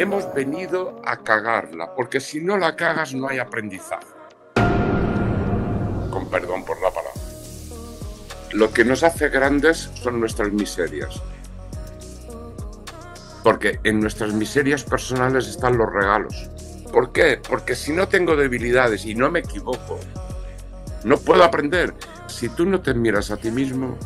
hemos venido a cagarla, porque si no la cagas no hay aprendizaje. Con perdón por la palabra. Lo que nos hace grandes son nuestras miserias. Porque en nuestras miserias personales están los regalos. ¿Por qué? Porque si no tengo debilidades y no me equivoco, no puedo aprender. Si tú no te miras a ti mismo,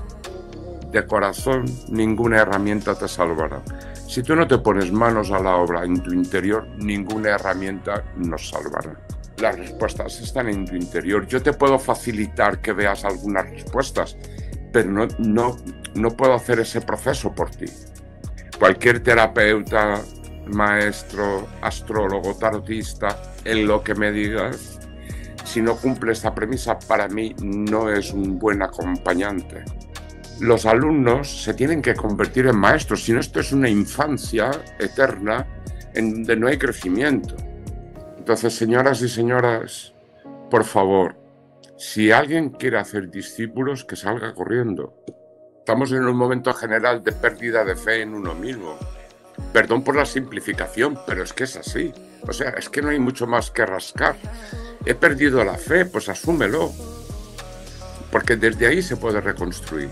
de corazón, ninguna herramienta te salvará. Si tú no te pones manos a la obra en tu interior, ninguna herramienta nos salvará. Las respuestas están en tu interior. Yo te puedo facilitar que veas algunas respuestas, pero no puedo hacer ese proceso por ti. Cualquier terapeuta, maestro, astrólogo, tarotista, en lo que me digas, si no cumple esta premisa, para mí no es un buen acompañante. Los alumnos se tienen que convertir en maestros, si no esto es una infancia eterna en donde no hay crecimiento. Entonces, señoras y señores, por favor, si alguien quiere hacer discípulos, que salga corriendo. Estamos en un momento general de pérdida de fe en uno mismo. Perdón por la simplificación, pero es que es así. O sea, es que no hay mucho más que rascar. He perdido la fe, pues asúmelo. Porque desde ahí se puede reconstruir.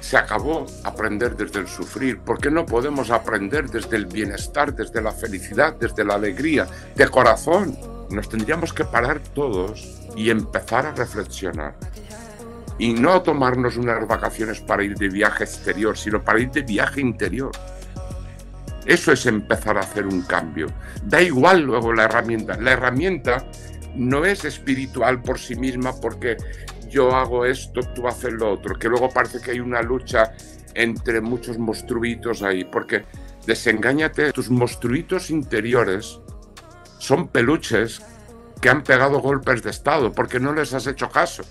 Se acabó aprender desde el sufrir. ¿Por qué no podemos aprender desde el bienestar, desde la felicidad, desde la alegría, de corazón? Nos tendríamos que parar todos y empezar a reflexionar. Y no tomarnos unas vacaciones para ir de viaje exterior, sino para ir de viaje interior. Eso es empezar a hacer un cambio. Da igual luego la herramienta. La herramienta no es espiritual por sí misma porque yo hago esto, tú haces lo otro, que luego parece que hay una lucha entre muchos monstruitos ahí, porque desengáñate, tus monstruitos interiores son peluches que han pegado golpes de estado porque no les has hecho caso.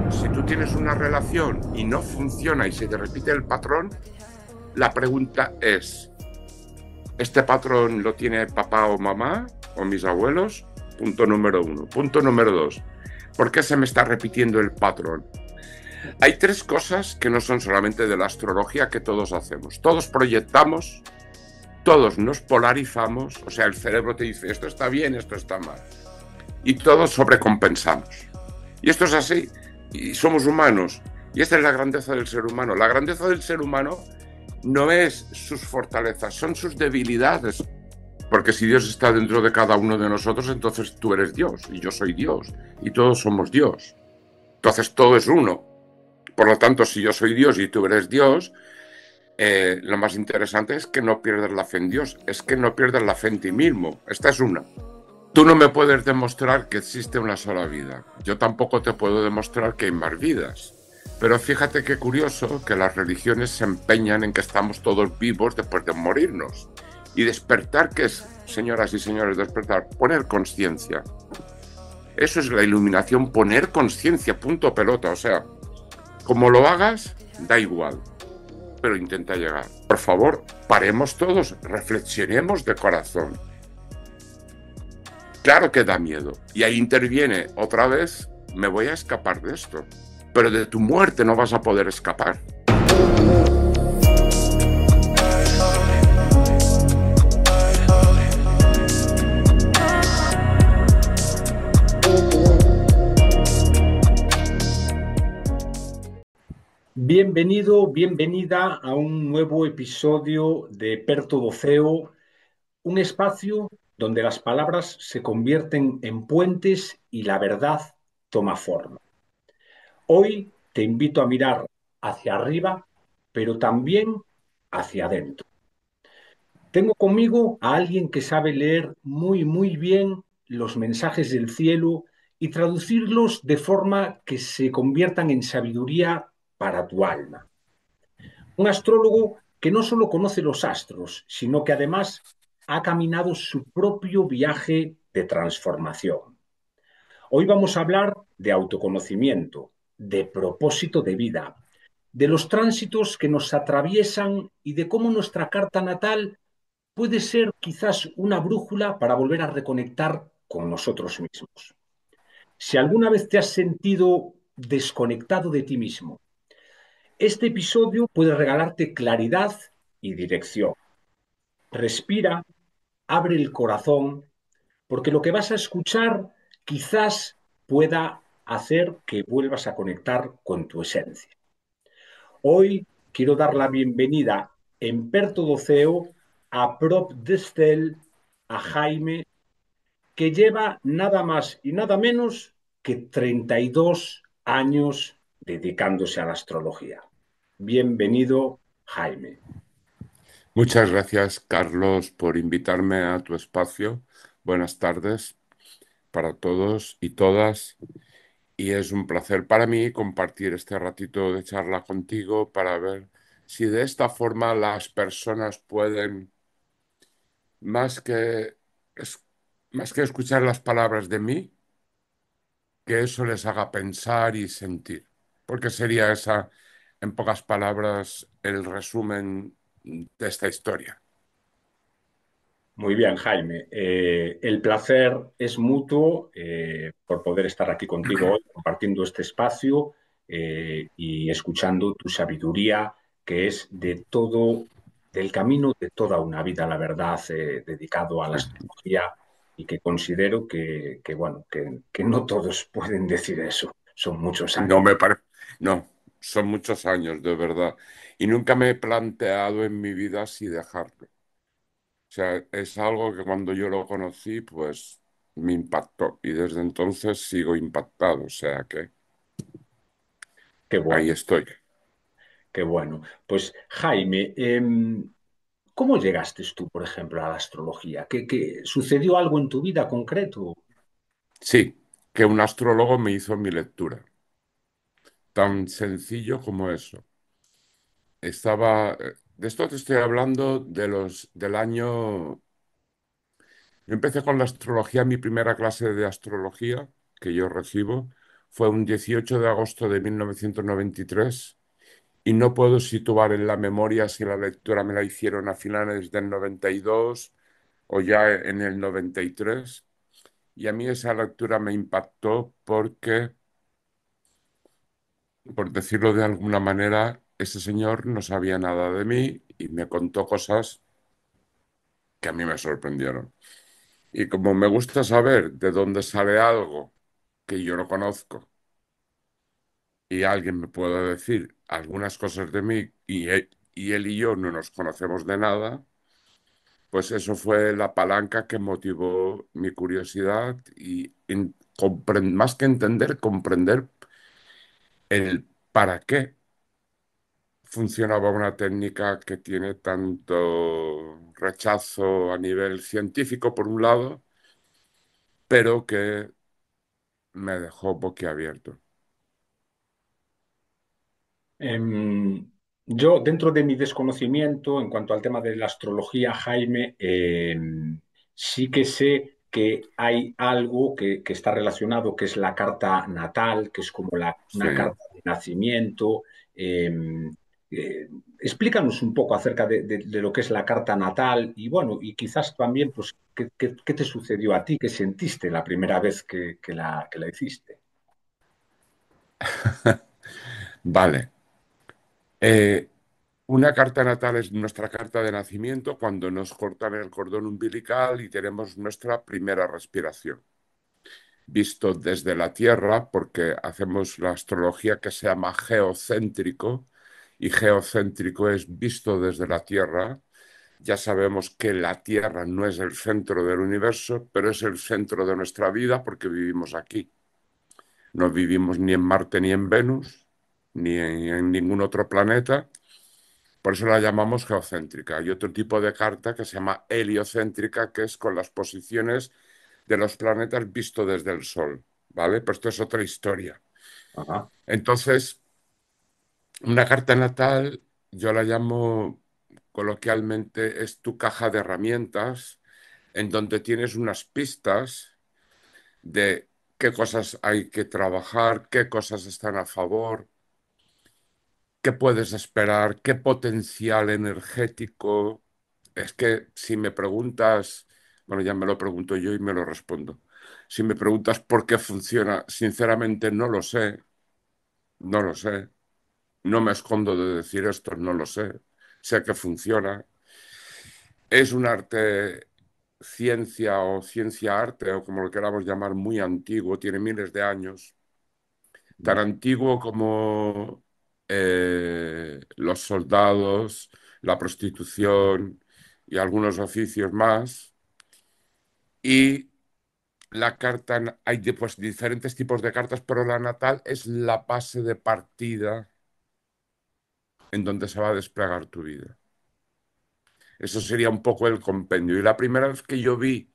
Si tú tienes una relación y no funciona y se te repite el patrón, la pregunta es, ¿este patrón lo tiene papá o mamá o mis abuelos? Punto número 1. Punto número 2. ¿Por qué se me está repitiendo el patrón? Hay 3 cosas que no son solamente de la astrología que todos hacemos. Todos proyectamos, todos nos polarizamos, o sea, el cerebro te dice, esto está bien, esto está mal. Y todos sobrecompensamos. Y esto es así. Y somos humanos. Y esta es la grandeza del ser humano. La grandeza del ser humano no es sus fortalezas, son sus debilidades. Porque si Dios está dentro de cada uno de nosotros, entonces tú eres Dios y yo soy Dios y todos somos Dios. Entonces todo es uno. Por lo tanto, si yo soy Dios y tú eres Dios, lo más interesante es que no pierdas la fe en Dios, es que no pierdas la fe en ti mismo. Esta es una. Tú no me puedes demostrar que existe una sola vida. Yo tampoco te puedo demostrar que hay más vidas. Pero fíjate qué curioso que las religiones se empeñan en que estamos todos vivos después de morirnos. Y despertar, ¿qué es, señoras y señores, despertar? Poner conciencia. Eso es la iluminación, poner conciencia, punto pelota. O sea, como lo hagas, da igual, pero intenta llegar. Por favor, paremos todos, reflexionemos de corazón. Claro que da miedo. Y ahí interviene otra vez, me voy a escapar de esto. Pero de tu muerte no vas a poder escapar. Bienvenido, bienvenida a un nuevo episodio de Perto Doceo, un espacio donde las palabras se convierten en puentes y la verdad toma forma. Hoy te invito a mirar hacia arriba, pero también hacia adentro. Tengo conmigo a alguien que sabe leer muy bien los mensajes del cielo y traducirlos de forma que se conviertan en sabiduría para tu alma. Un astrólogo que no solo conoce los astros, sino que además ha caminado su propio viaje de transformación. Hoy vamos a hablar de autoconocimiento, de propósito de vida, de los tránsitos que nos atraviesan y de cómo nuestra carta natal puede ser quizás una brújula para volver a reconectar con nosotros mismos. Si alguna vez te has sentido desconectado de ti mismo, este episodio puede regalarte claridad y dirección. Respira, abre el corazón, porque lo que vas a escuchar quizás pueda hacer que vuelvas a conectar con tu esencia. Hoy quiero dar la bienvenida en Perto do Ceo a Prop Destel, a Jaime, que lleva nada más y nada menos que 32 años dedicándose a la astrología. Bienvenido, Jaime. Muchas gracias, Carlos, por invitarme a tu espacio. Buenas tardes para todos y todas. Y es un placer para mí compartir este ratito de charla contigo para ver si de esta forma las personas pueden, más que, es- más que escuchar las palabras de mí, que eso les haga pensar y sentir. Porque sería esa, en pocas palabras, el resumen de esta historia. Muy bien, Jaime. El placer es mutuo por poder estar aquí contigo hoy, compartiendo este espacio y escuchando tu sabiduría, que es de todo, del camino de toda una vida, la verdad, dedicado a la astrología y que considero bueno, que no todos pueden decir eso. Son muchos No años. me parece, no, son muchos años, de verdad. Y nunca me he planteado en mi vida si dejarlo. O sea, es algo que cuando yo lo conocí, pues me impactó. Y desde entonces sigo impactado. O sea que Qué ahí bueno, estoy. qué bueno. Pues Jaime, ¿cómo llegaste tú, por ejemplo, a la astrología? ¿Qué sucedió algo en tu vida concreto? Sí, que un astrólogo me hizo mi lectura. Tan sencillo como eso. De esto te estoy hablando del año. Yo empecé con la astrología, mi primera clase de astrología que yo recibo fue un 18 de agosto de 1993 y no puedo situar en la memoria si la lectura me la hicieron a finales del 92 o ya en el 93. Y a mí esa lectura me impactó porque, por decirlo de alguna manera, ese señor no sabía nada de mí y me contó cosas que a mí me sorprendieron. Y como me gusta saber de dónde sale algo que yo no conozco y alguien me puede decir algunas cosas de mí y él y yo no nos conocemos de nada, pues eso fue la palanca que motivó mi curiosidad y más que entender, comprender el para qué funcionaba una técnica que tiene tanto rechazo a nivel científico, por un lado, pero que me dejó boquiabierto. Em, yo, dentro de mi desconocimiento en cuanto al tema de la astrología, Jaime, sí que sé que hay algo que está relacionado, que es la carta natal, que es como una Sí. carta de nacimiento. Em, eh, Explícanos un poco acerca de lo que es la carta natal y bueno, y quizás también, pues, ¿qué te sucedió a ti? ¿Qué sentiste la primera vez que la hiciste? Vale. Eh, una carta natal es nuestra carta de nacimiento cuando nos cortan el cordón umbilical y tenemos nuestra primera respiración. Visto desde la Tierra, porque hacemos la astrología que se llama geocéntrico, y geocéntrico es visto desde la Tierra. Ya sabemos que la Tierra no es el centro del universo, pero es el centro de nuestra vida porque vivimos aquí. No vivimos ni en Marte ni en Venus, ni en ningún otro planeta. Por eso la llamamos geocéntrica. Hay otro tipo de carta que se llama heliocéntrica, que es con las posiciones de los planetas visto desde el Sol, ¿vale? Pero esto es otra historia. Ajá. Entonces, una carta natal, yo la llamo coloquialmente, es tu caja de herramientas en donde tienes unas pistas de qué cosas hay que trabajar, qué cosas están a favor, qué puedes esperar, qué potencial energético. Es que si me preguntas, bueno, ya me lo pregunto yo y me lo respondo. Si me preguntas por qué funciona, sinceramente no lo sé, no lo sé. No me escondo de decir esto, no lo sé. Sé que funciona. Es un arte, ciencia o ciencia arte, o como lo queramos llamar, muy antiguo, tiene miles de años, tan antiguo como los soldados, la prostitución y algunos oficios más. Y la carta, hay pues, diferentes tipos de cartas, pero la natal es la base de partida en donde se va a desplegar tu vida. Eso sería un poco el compendio. Y la primera vez que yo vi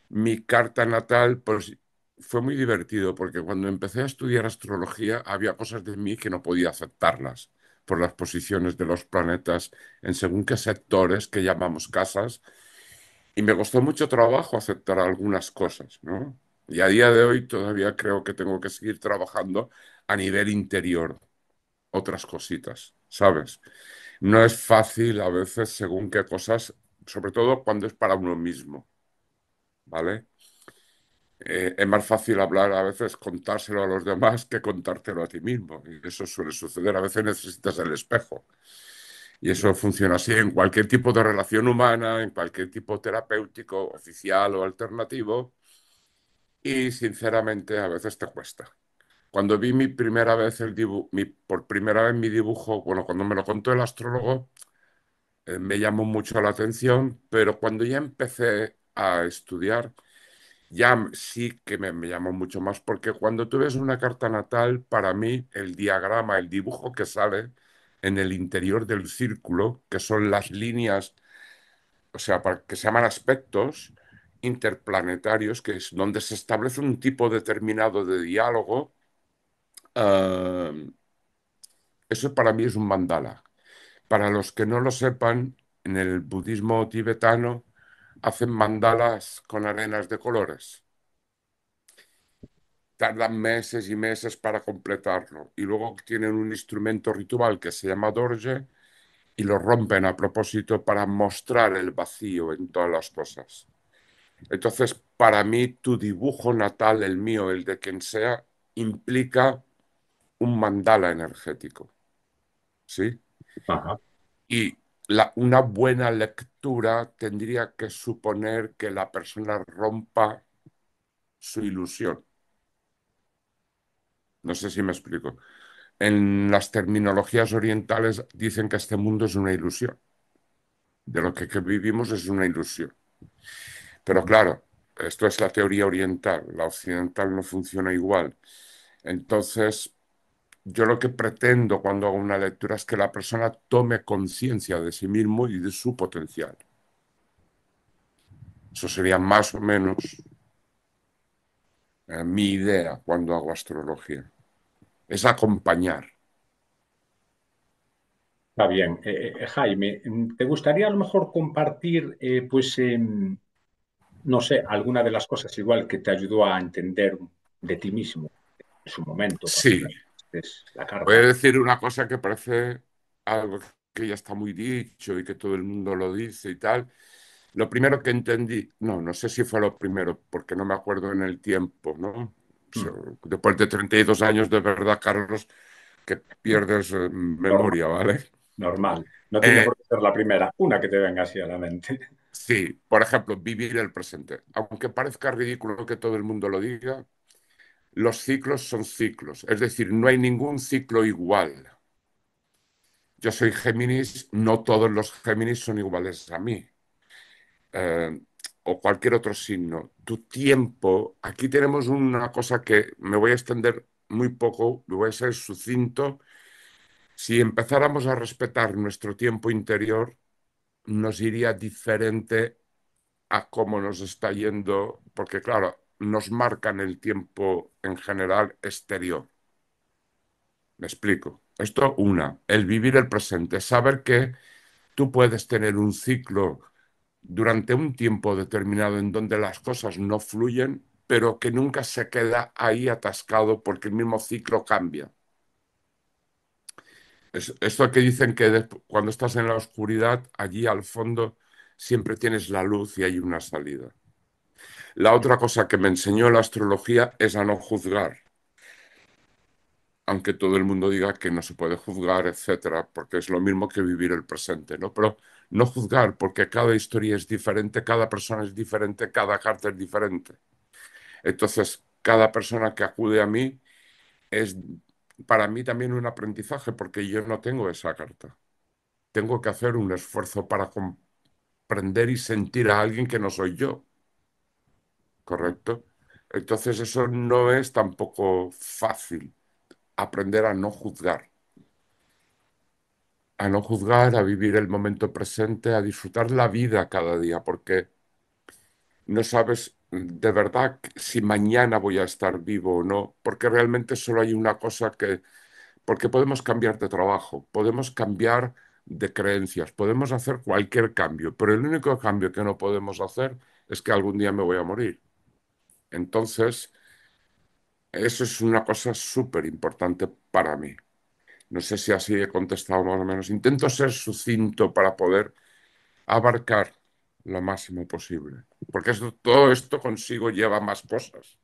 mi carta natal, pues fue muy divertido, porque cuando empecé a estudiar astrología había cosas de mí que no podía aceptarlas por las posiciones de los planetas en según qué sectores que llamamos casas, y me costó mucho trabajo aceptar algunas cosas, ¿no? Y a día de hoy todavía creo que tengo que seguir trabajando a nivel interior, otras cositas, ¿sabes? No es fácil a veces según qué cosas, sobre todo cuando es para uno mismo, ¿vale? Es más fácil hablar a veces, contárselo a los demás que contártelo a ti mismo. Y eso suele suceder. A veces necesitas el espejo. Y eso funciona así en cualquier tipo de relación humana, en cualquier tipo terapéutico, oficial o alternativo. Y sinceramente a veces te cuesta. Cuando vi mi primera vez el dibujo, por primera vez mi dibujo, bueno, cuando me lo contó el astrólogo, me llamó mucho la atención, pero cuando ya empecé a estudiar, ya sí que me llamó mucho más, porque cuando tú ves una carta natal, para mí el diagrama, el dibujo que sale en el interior del círculo, que son las líneas, o sea, que se llaman aspectos interplanetarios, que es donde se establece un tipo determinado de diálogo, eh, eso para mí es un mandala. Para los que no lo sepan, en el budismo tibetano hacen mandalas con arenas de colores. Tardan meses y meses para completarlo. Y luego tienen un instrumento ritual que se llama dorje y lo rompen a propósito para mostrar el vacío en todas las cosas. Entonces, para mí, tu dibujo natal, el mío, el de quien sea, implica un mandala energético, ¿sí? Ajá. Y una buena lectura tendría que suponer que la persona rompa su ilusión. No sé si me explico. En las terminologías orientales dicen que este mundo es una ilusión, de lo que vivimos es una ilusión. Pero Ujú. claro, esto es la teoría oriental, la occidental no funciona igual. Entonces, yo lo que pretendo cuando hago una lectura es que la persona tome conciencia de sí mismo y de su potencial. Eso sería más o menos mi idea cuando hago astrología. Es acompañar. Está bien. Jaime, ¿te gustaría a lo mejor compartir, pues, no sé, alguna de las cosas igual que te ayudó a entender de ti mismo en su momento, cuando Sí, leíste la voy a carta? decir una cosa que parece algo que ya está muy dicho y que todo el mundo lo dice y tal. Lo primero que entendí, no sé si fue lo primero, porque no me acuerdo en el tiempo, ¿no? O sea, Mm. después de 32 años, de verdad, Carlos, que pierdes Normal, memoria, ¿vale? normal. No tiene Eh, por qué ser la primera, una que te venga así a la mente. sí, por ejemplo, vivir el presente. Aunque parezca ridículo que todo el mundo lo diga, los ciclos son ciclos, es decir, no hay ningún ciclo igual. Yo soy Géminis, no todos los Géminis son iguales a mí, eh, o cualquier otro signo. Tu tiempo, aquí tenemos una cosa que me voy a extender muy poco, me voy a ser sucinto. Si empezáramos a respetar nuestro tiempo interior, nos iría diferente a cómo nos está yendo, porque claro, nos marcan el tiempo en general exterior. Me explico. Esto, el vivir el presente, saber que tú puedes tener un ciclo durante un tiempo determinado en donde las cosas no fluyen, pero que nunca se queda ahí atascado porque el mismo ciclo cambia. Esto que dicen que cuando estás en la oscuridad, allí al fondo siempre tienes la luz y hay una salida. La otra cosa que me enseñó la astrología es a no juzgar, aunque todo el mundo diga que no se puede juzgar, etcétera, porque es lo mismo que vivir el presente, ¿no? Pero no juzgar, porque cada historia es diferente, cada persona es diferente, cada carta es diferente. Entonces, cada persona que acude a mí es para mí también un aprendizaje, porque yo no tengo esa carta. Tengo que hacer un esfuerzo para comprender y sentir a alguien que no soy yo, ¿correcto? Entonces, eso no es tampoco fácil, aprender a no juzgar, a vivir el momento presente, a disfrutar la vida cada día, porque no sabes de verdad si mañana voy a estar vivo o no, porque realmente solo hay una cosa que, porque podemos cambiar de trabajo, podemos cambiar de creencias, podemos hacer cualquier cambio, pero el único cambio que no podemos hacer es que algún día me voy a morir. Entonces, eso es una cosa súper importante para mí. No sé si así he contestado más o menos. Intento ser sucinto para poder abarcar lo máximo posible, porque todo esto consigo lleva más cosas.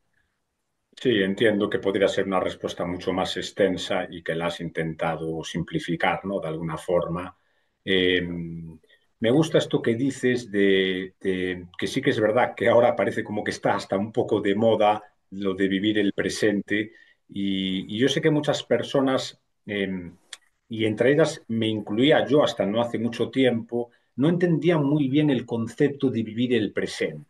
Sí, entiendo que podría ser una respuesta mucho más extensa y que la has intentado simplificar, ¿no? De alguna forma. Me gusta esto que dices de que sí que es verdad que ahora parece como que está hasta un poco de moda lo de vivir el presente y yo sé que muchas personas, y entre ellas me incluía yo hasta no hace mucho tiempo, no entendían muy bien el concepto de vivir el presente.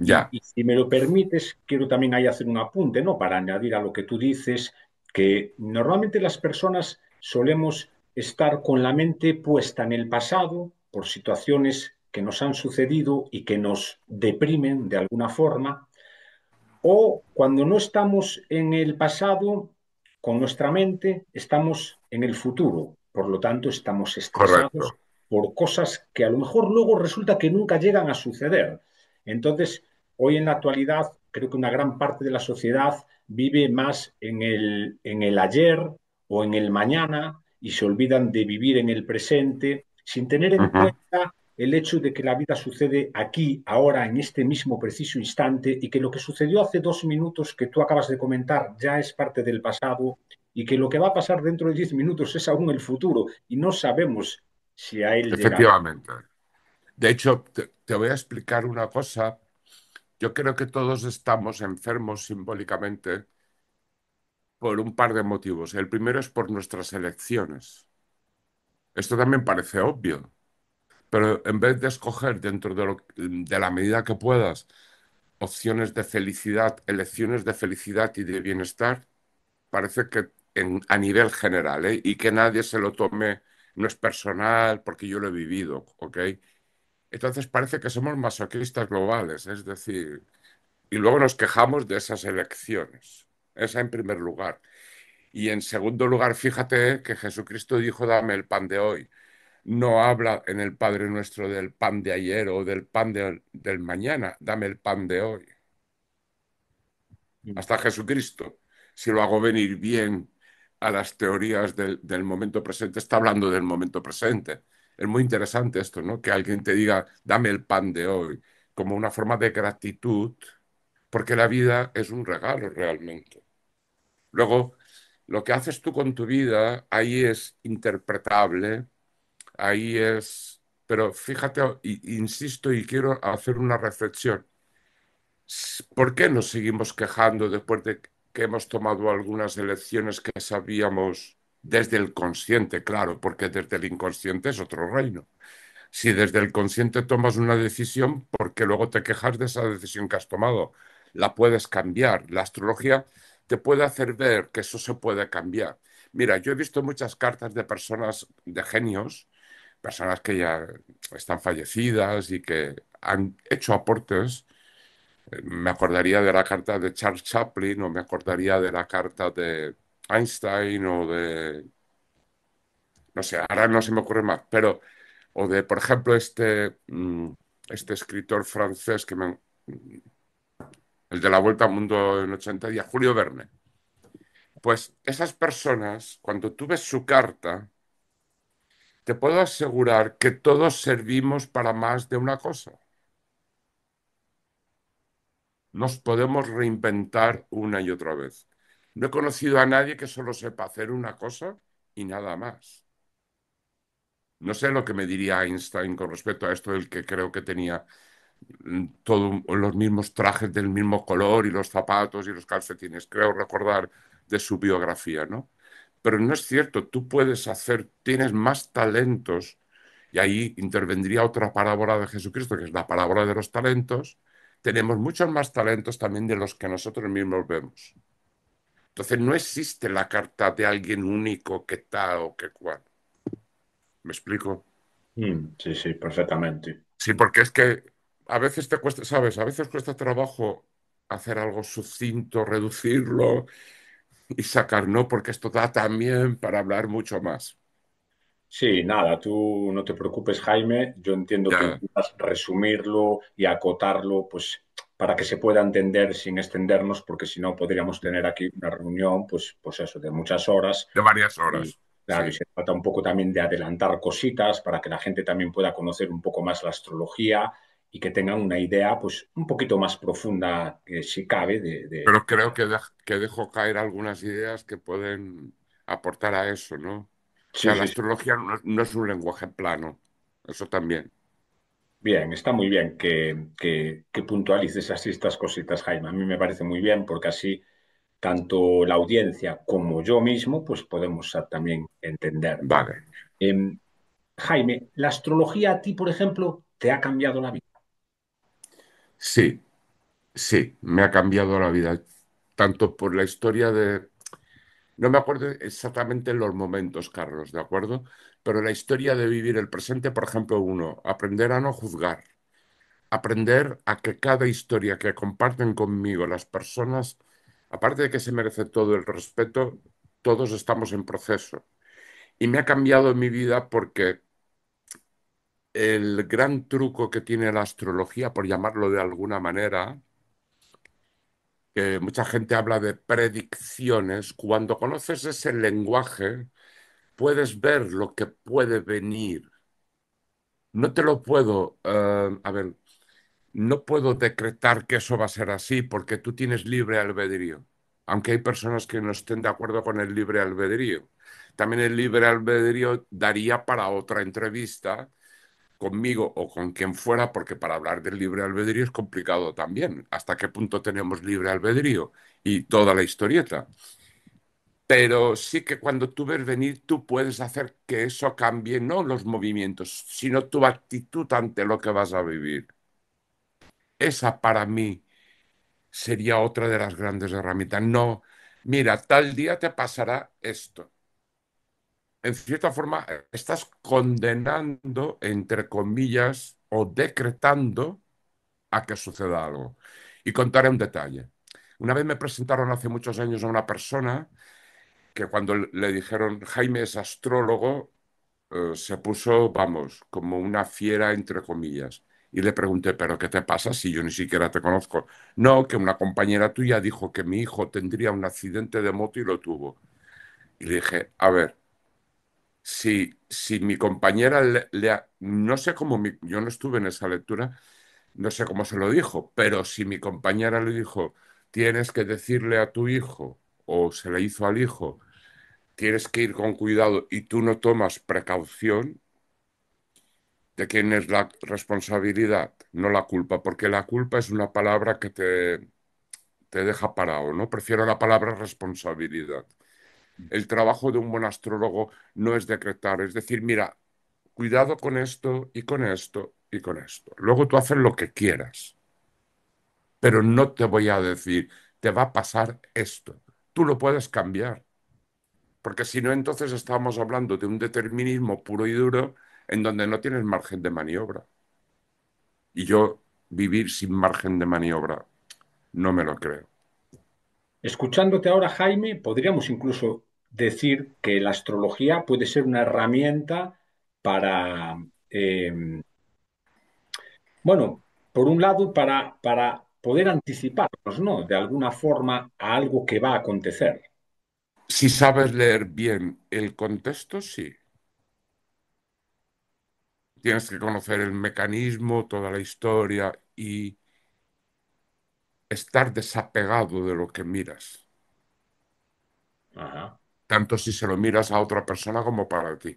Ya, Y si me lo permites, quiero también ahí hacer un apunte, ¿no? Para añadir a lo que tú dices, que normalmente las personas solemos estar con la mente puesta en el pasado por situaciones que nos han sucedido y que nos deprimen de alguna forma, o cuando no estamos en el pasado, con nuestra mente, estamos en el futuro. Por lo tanto, estamos estresados correcto, por cosas que a lo mejor luego resulta que nunca llegan a suceder. Entonces, hoy en la actualidad, creo que una gran parte de la sociedad vive más en el ayer o en el mañana y se olvidan de vivir en el presente sin tener en ujú, cuenta el hecho de que la vida sucede aquí, ahora, en este mismo preciso instante, y que lo que sucedió hace 2 minutos que tú acabas de comentar ya es parte del pasado, y que lo que va a pasar dentro de 10 minutos es aún el futuro, y no sabemos si a él llegará. efectivamente. De hecho, te voy a explicar una cosa. Yo creo que todos estamos enfermos simbólicamente por un par de motivos. El primero es por nuestras elecciones. Esto también parece obvio, pero en vez de escoger dentro de la medida que puedas opciones de felicidad, elecciones de felicidad y de bienestar, parece que a nivel general, ¿eh? Y que nadie se lo tome, no es personal, porque yo lo he vivido, ¿ok? Entonces parece que somos masoquistas globales, es decir, y luego nos quejamos de esas elecciones. Esa en primer lugar. Y en segundo lugar, fíjate que Jesucristo dijo, dame el pan de hoy. No habla en el Padre Nuestro del pan de ayer o del pan del mañana, dame el pan de hoy. Hasta Jesucristo, si lo hago venir bien a las teorías del momento presente, está hablando del momento presente. Es muy interesante esto, ¿no? Que alguien te diga, dame el pan de hoy, como una forma de gratitud, porque la vida es un regalo realmente. Luego, lo que haces tú con tu vida, ahí es interpretable, ahí es... Pero fíjate, insisto y quiero hacer una reflexión. ¿Por qué nos seguimos quejando después de que hemos tomado algunas elecciones que sabíamos desde el consciente? Claro, porque desde el inconsciente es otro reino. Si desde el consciente tomas una decisión, ¿por qué luego te quejas de esa decisión que has tomado? La puedes cambiar. La astrología te puede hacer ver que eso se puede cambiar. Mira, yo he visto muchas cartas de personas, de genios, personas que ya están fallecidas y que han hecho aportes. Me acordaría de la carta de Charles Chaplin o me acordaría de la carta de Einstein o de, no sé, ahora no se me ocurre más, pero, o de, por ejemplo, este escritor francés el de la Vuelta al Mundo en 80 días, Julio Verne. Pues esas personas, cuando tú ves su carta, te puedo asegurar que todos servimos para más de una cosa. Nos podemos reinventar una y otra vez. No he conocido a nadie que solo sepa hacer una cosa y nada más. No sé lo que me diría Einstein con respecto a esto del que creo que tenía todos los mismos trajes del mismo color y los zapatos y los calcetines. Creo recordar de su biografía, ¿no? Pero no es cierto, tú puedes hacer, tienes más talentos, y ahí intervendría otra parábola de Jesucristo, que es la parábola de los talentos. Tenemos muchos más talentos también de los que nosotros mismos vemos. Entonces no existe la carta de alguien único que tal o que cual. ¿Me explico? Sí, sí, perfectamente. Sí, porque es que a veces te cuesta, ¿sabes? A veces cuesta trabajo hacer algo sucinto, reducirlo y sacar, no, porque esto da también para hablar mucho más. Sí, nada, tú no te preocupes, Jaime. Yo entiendo que Ya, intentas resumirlo y acotarlo, pues para que se pueda entender sin extendernos, porque si no podríamos tener aquí una reunión, pues eso, de muchas horas. de varias Y horas. claro, y Sí. se trata un poco también de adelantar cositas para que la gente también pueda conocer un poco más la astrología y que tengan una idea, pues un poquito más profunda, si cabe, Pero creo que dejo caer algunas ideas que pueden aportar a eso, ¿no? O Sí, sea, la sí, sí. astrología no es un lenguaje plano, eso también. Bien, está muy bien que puntualices así estas cositas, Jaime. A mí me parece muy bien porque así tanto la audiencia como yo mismo pues podemos también entender. Vale. Em, Jaime, ¿la astrología a ti, por ejemplo, te ha cambiado la vida? Sí, sí, me ha cambiado la vida, tanto por la historia de... No me acuerdo exactamente los momentos, Carlos, ¿de acuerdo? Pero la historia de vivir el presente, por ejemplo, uno, aprender a no juzgar, aprender a que cada historia que comparten conmigo las personas, aparte de que se merece todo el respeto, todos estamos en proceso. Y me ha cambiado mi vida porque el gran truco que tiene la astrología, por llamarlo de alguna manera, que mucha gente habla de predicciones, cuando conoces ese lenguaje, puedes ver lo que puede venir. No te lo puedo, a ver, no puedo decretar que eso va a ser así porque tú tienes libre albedrío, aunque hay personas que no estén de acuerdo con el libre albedrío. También el libre albedrío daría para otra entrevista conmigo o con quien fuera, porque para hablar del libre albedrío es complicado también. ¿Hasta qué punto tenemos libre albedrío? Y toda la historieta. Pero sí que cuando tú ves venir, tú puedes hacer que eso cambie, no los movimientos, sino tu actitud ante lo que vas a vivir. Esa para mí sería otra de las grandes herramientas. No, mira, tal día te pasará esto. En cierta forma, estás condenando, entre comillas, o decretando a que suceda algo. Y contaré un detalle. Una vez me presentaron hace muchos años a una persona que cuando le dijeron Jaime es astrólogo, se puso, vamos, como una fiera, entre comillas. Y le pregunté, ¿pero qué te pasa si yo ni siquiera te conozco? No, que una compañera tuya dijo que mi hijo tendría un accidente de moto y lo tuvo. Y le dije, a ver, si mi compañera no sé cómo, yo no estuve en esa lectura, no sé cómo se lo dijo, pero si mi compañera le dijo, tienes que decirle a tu hijo, o se le hizo al hijo, tienes que ir con cuidado y tú no tomas precaución, ¿de quién es la responsabilidad? No la culpa, porque la culpa es una palabra que te deja parado, ¿no? Prefiero la palabra responsabilidad. El trabajo de un buen astrólogo no es decretar, es decir, mira, cuidado con esto y con esto y con esto. Luego tú haces lo que quieras, pero no te voy a decir, te va a pasar esto. Tú lo puedes cambiar, porque si no, entonces estamos hablando de un determinismo puro y duro en donde no tienes margen de maniobra. Y yo vivir sin margen de maniobra, no me lo creo. Escuchándote ahora, Jaime, podríamos incluso decir que la astrología puede ser una herramienta para, bueno, por un lado, para poder anticiparnos, ¿no? De alguna forma a algo que va a acontecer. Si sabes leer bien el contexto, sí. Tienes que conocer el mecanismo, toda la historia y estar desapegado de lo que miras, Ajá. tanto si se lo miras a otra persona como para ti.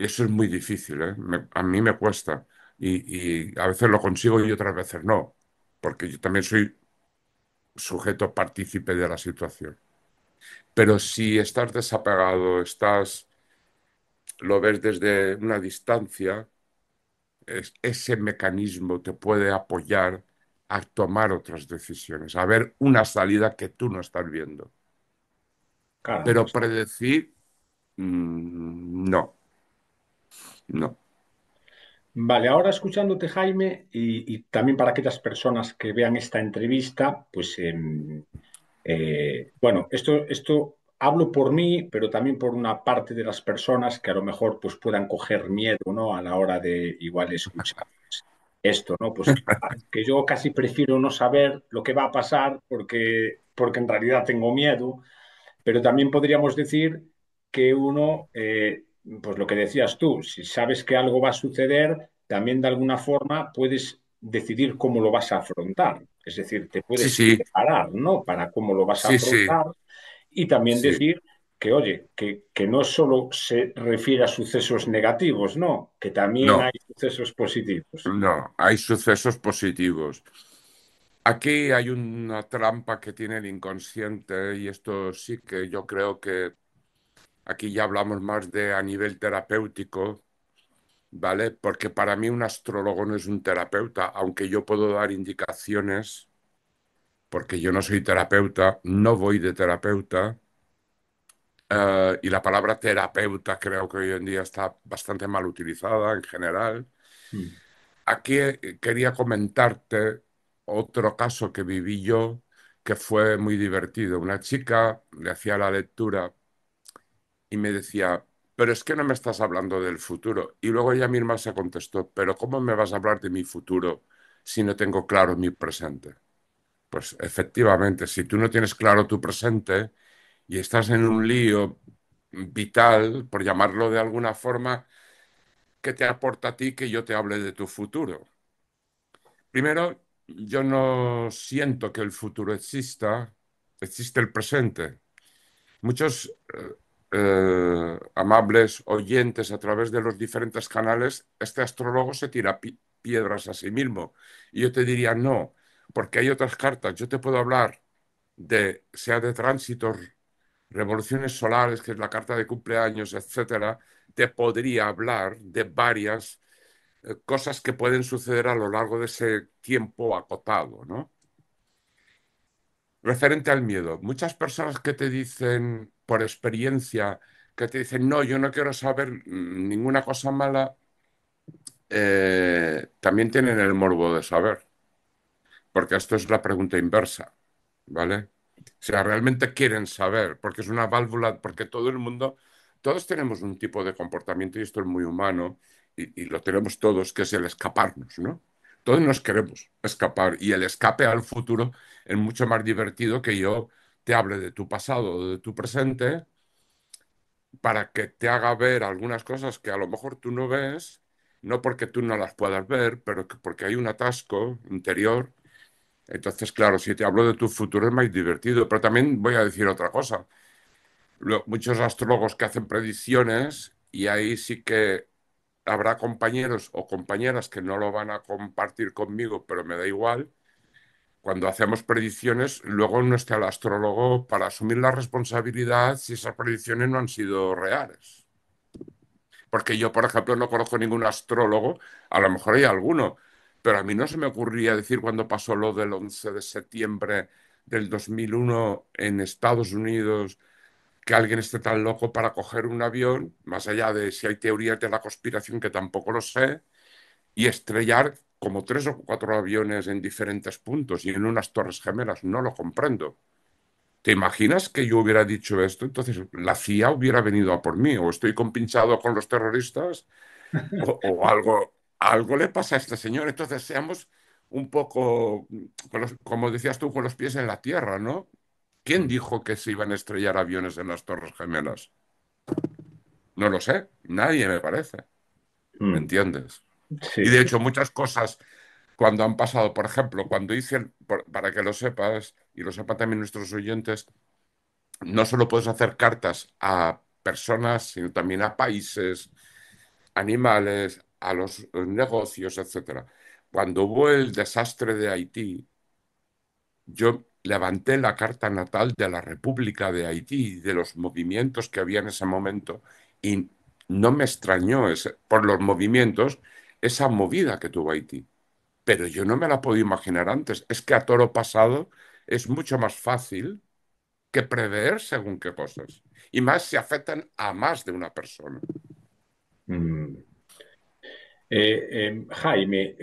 Eso es muy difícil, ¿eh? A mí me cuesta. Y a veces lo consigo y otras veces no, porque yo también soy sujeto partícipe de la situación. Pero si estás desapegado, lo ves desde una distancia, ese mecanismo te puede apoyar a tomar otras decisiones, a ver una salida que tú no estás viendo. Caramba. Pero predecir, no, no. Vale, ahora escuchándote, Jaime, y también para aquellas personas que vean esta entrevista, pues bueno, esto hablo por mí, pero también por una parte de las personas que a lo mejor pues puedan coger miedo, ¿no? A la hora de igual escuchar esto, ¿no? Pues que yo casi prefiero no saber lo que va a pasar porque en realidad tengo miedo, pero también podríamos decir que uno, pues lo que decías tú, si sabes que algo va a suceder, también de alguna forma puedes decidir cómo lo vas a afrontar. Es decir, te Sí, puedes sí, preparar, ¿no? Para cómo lo vas a sí, sí, afrontar y también sí. decir que, oye, que no solo se refiere a sucesos negativos, ¿no? Que también hay No, sucesos positivos. no, hay sucesos positivos. Aquí hay una trampa que tiene el inconsciente y esto sí que yo creo que aquí ya hablamos más de a nivel terapéutico, ¿vale? Porque para mí un astrólogo no es un terapeuta, aunque yo puedo dar indicaciones, porque yo no soy terapeuta, no voy de terapeuta, y la palabra terapeuta creo que hoy en día está bastante mal utilizada en general. Mm, Aquí quería comentarte otro caso que viví yo que fue muy divertido. Una chica le hacía la lectura y me decía, pero es que no me estás hablando del futuro. Y luego ella misma se contestó, pero ¿cómo me vas a hablar de mi futuro si no tengo claro mi presente? Pues efectivamente, si tú no tienes claro tu presente y estás en un lío vital, por llamarlo de alguna forma, ¿qué te aporta a ti que yo te hable de tu futuro? Primero, yo no siento que el futuro exista, existe el presente. Muchos amables oyentes a través de los diferentes canales, este astrólogo se tira piedras a sí mismo. Y yo te diría no, porque hay otras cartas. Yo te puedo hablar sea de tránsitos, revoluciones solares, que es la carta de cumpleaños, etcétera. Te podría hablar de varias cosas que pueden suceder a lo largo de ese tiempo acotado, ¿no? Referente al miedo, muchas personas que te dicen por experiencia, que te dicen, no, yo no quiero saber ninguna cosa mala, también tienen el morbo de saber, porque esto es la pregunta inversa, ¿vale? O sea, realmente quieren saber, porque es una válvula, porque todo el mundo, todos tenemos un tipo de comportamiento y esto es muy humano y lo tenemos todos, que es el escaparnos, ¿no? Todos nos queremos escapar y el escape al futuro es mucho más divertido que yo te hable de tu pasado o de tu presente para que te haga ver algunas cosas que a lo mejor tú no ves, no porque tú no las puedas ver, pero porque hay un atasco interior. Entonces, claro, si te hablo de tu futuro es más divertido, pero también voy a decir otra cosa. Muchos astrólogos que hacen predicciones y ahí sí que habrá compañeros o compañeras que no lo van a compartir conmigo, pero me da igual. Cuando hacemos predicciones, luego no está el astrólogo para asumir la responsabilidad si esas predicciones no han sido reales. Porque yo, por ejemplo, no conozco ningún astrólogo, a lo mejor hay alguno, pero a mí no se me ocurría decir cuando pasó lo del 11 de septiembre del 2001 en Estados Unidos que alguien esté tan loco para coger un avión, más allá de si hay teorías de la conspiración que tampoco lo sé, y estrellar como tres o cuatro aviones en diferentes puntos y en unas torres gemelas. No lo comprendo. ¿Te imaginas que yo hubiera dicho esto? Entonces la CIA hubiera venido a por mí, o estoy compinchado con los terroristas, o algo le pasa a este señor. Entonces seamos un poco, como decías tú, con los pies en la tierra, ¿no? ¿Quién mm, dijo que se iban a estrellar aviones en las Torres Gemelas? No lo sé, nadie me parece, ¿me mm. entiendes? Sí, Y de sí. hecho muchas cosas cuando han pasado, por ejemplo, cuando hice, para que lo sepas y lo sepan también nuestros oyentes, no solo puedes hacer cartas a personas, sino también a países. animales, a los negocios, etcétera. Cuando hubo el desastre de Haití, yo levanté la carta natal de la República de Haití, de los movimientos que había en ese momento, y no me extrañó por los movimientos esa movida que tuvo Haití. Pero yo no me la podía imaginar antes. Es que a toro pasado es mucho más fácil que prever según qué cosas. Y más si afectan a más de una persona. Mm. Jaime,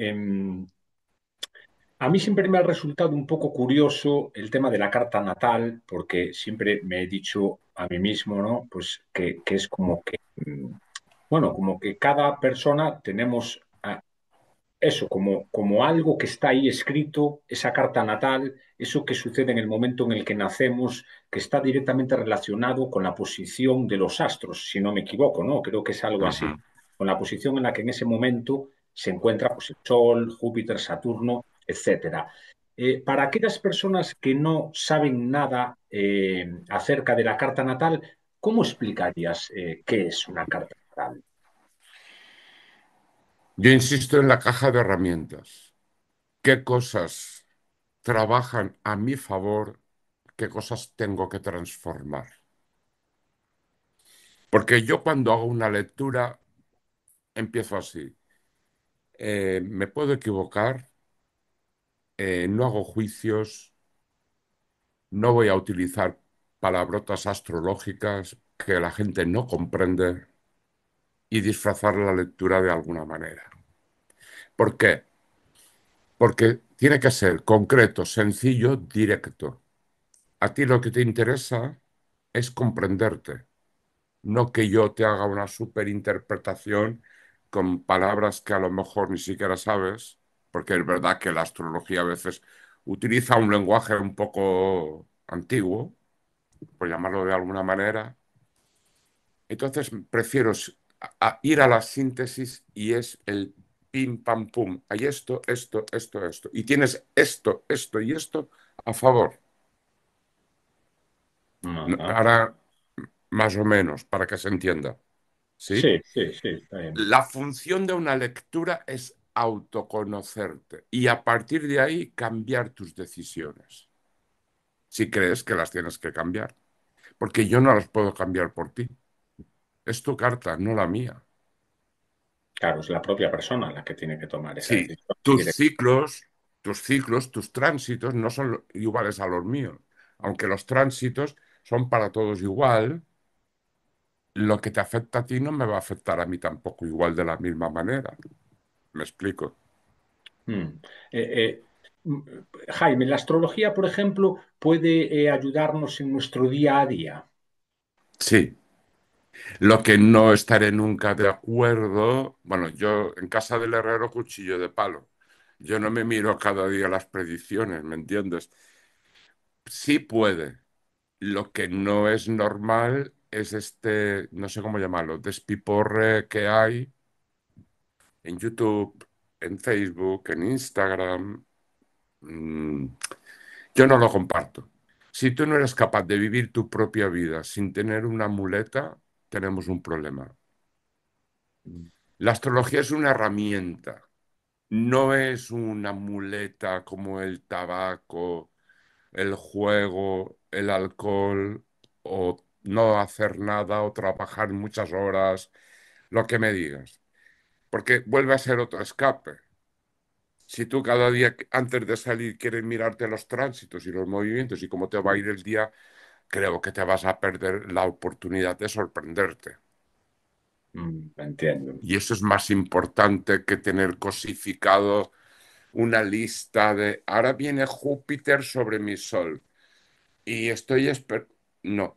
a mí siempre me ha resultado un poco curioso el tema de la carta natal, porque siempre me he dicho a mí mismo, ¿no? Pues que es como que, bueno, como que cada persona tenemos eso, como algo que está ahí escrito, esa carta natal, eso que sucede en el momento en el que nacemos, que está directamente relacionado con la posición de los astros, si no me equivoco, ¿no? Creo que es algo así, Ujú. con la posición en la que en ese momento se encuentra pues, el Sol, Júpiter, Saturno, etcétera. Para aquellas personas que no saben nada acerca de la carta natal, ¿cómo explicarías qué es una carta natal? Yo insisto en la caja de herramientas. ¿Qué cosas trabajan a mi favor? ¿Qué cosas tengo que transformar? Porque yo cuando hago una lectura empiezo así. Me puedo equivocar, no hago juicios, no voy a utilizar palabrotas astrológicas que la gente no comprende y disfrazar la lectura de alguna manera. ¿Por qué? Porque tiene que ser concreto, sencillo, directo. A ti lo que te interesa es comprenderte, no que yo te haga una superinterpretación con palabras que a lo mejor ni siquiera sabes, porque es verdad que la astrología a veces utiliza un lenguaje un poco antiguo, por llamarlo de alguna manera. Entonces prefiero ir a la síntesis y es el pim pam pum. Hay esto, esto, esto, esto. Y tienes esto, esto y esto a favor. Ajá. Ahora, más o menos, para que se entienda. ¿Sí? Sí, sí, sí, está bien. La función de una lectura es autoconocerte y a partir de ahí cambiar tus decisiones, si crees que las tienes que cambiar, porque yo no las puedo cambiar por ti. Es tu carta, no la mía. Claro, es la propia persona la que tiene que tomar esa Sí, decisión. Si tus quiere. ciclos, tus ciclos, tus tránsitos no son iguales a los míos, aunque los tránsitos son para todos igual. Lo que te afecta a ti no me va a afectar a mí tampoco igual de la misma manera. ¿Me explico? Mm. Eh, eh, mm, Jaime, la astrología, por ejemplo, puede ayudarnos en nuestro día a día. Sí. Lo que no estaré nunca de acuerdo, bueno, yo en casa del herrero cuchillo de palo. Yo no me miro cada día las predicciones, ¿me entiendes? Sí puede. Lo que no es normal es este, no sé cómo llamarlo, despiporre que hay en YouTube, en Facebook, en Instagram. Mm, yo no lo comparto. Si tú no eres capaz de vivir tu propia vida sin tener una muleta, tenemos un problema. Mm. La astrología es una herramienta, no es una muleta como el tabaco, el juego, el alcohol o no hacer nada o trabajar muchas horas, lo que me digas, porque vuelve a ser otro escape. Si tú cada día antes de salir quieres mirarte los tránsitos y los movimientos y cómo te va a ir el día, creo que te vas a perder la oportunidad de sorprenderte. Entiendo. Y eso es más importante que tener cosificado una lista de, ahora viene Júpiter sobre mi Sol y no,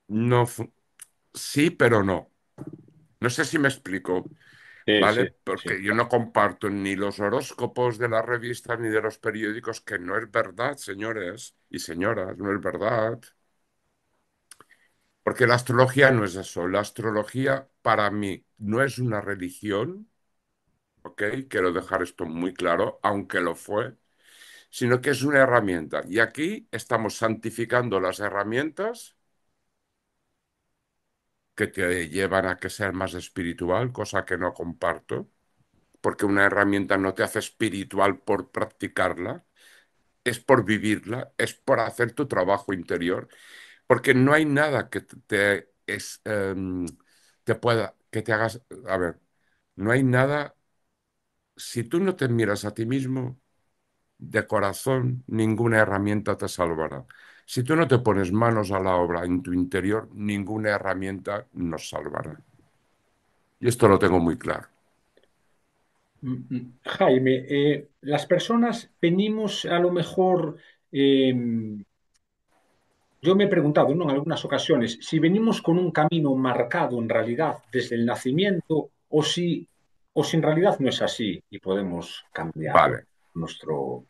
no, sí, pero no. No sé si me explico, Sí, ¿vale? sí, sí. Porque yo no comparto ni los horóscopos de las revistas ni de los periódicos, que no es verdad, señores y señoras, no es verdad. Porque la astrología no es eso. La astrología para mí no es una religión, ¿ok? Quiero dejar esto muy claro, aunque lo fue, sino que es una herramienta. Y aquí estamos santificando las herramientas que te llevan a que seas más espiritual, cosa que no comparto, porque una herramienta no te hace espiritual por practicarla, es por vivirla, es por hacer tu trabajo interior, porque no hay nada que te pueda, que te hagas, a ver, no hay nada, si tú no te miras a ti mismo, de corazón, ninguna herramienta te salvará. Si tú no te pones manos a la obra en tu interior, ninguna herramienta nos salvará. Y esto lo tengo muy claro. Jaime, las personas venimos a lo mejor, yo me he preguntado, ¿no? En algunas ocasiones si venimos con un camino marcado en realidad desde el nacimiento o si en realidad no es así y podemos cambiar Vale, nuestro...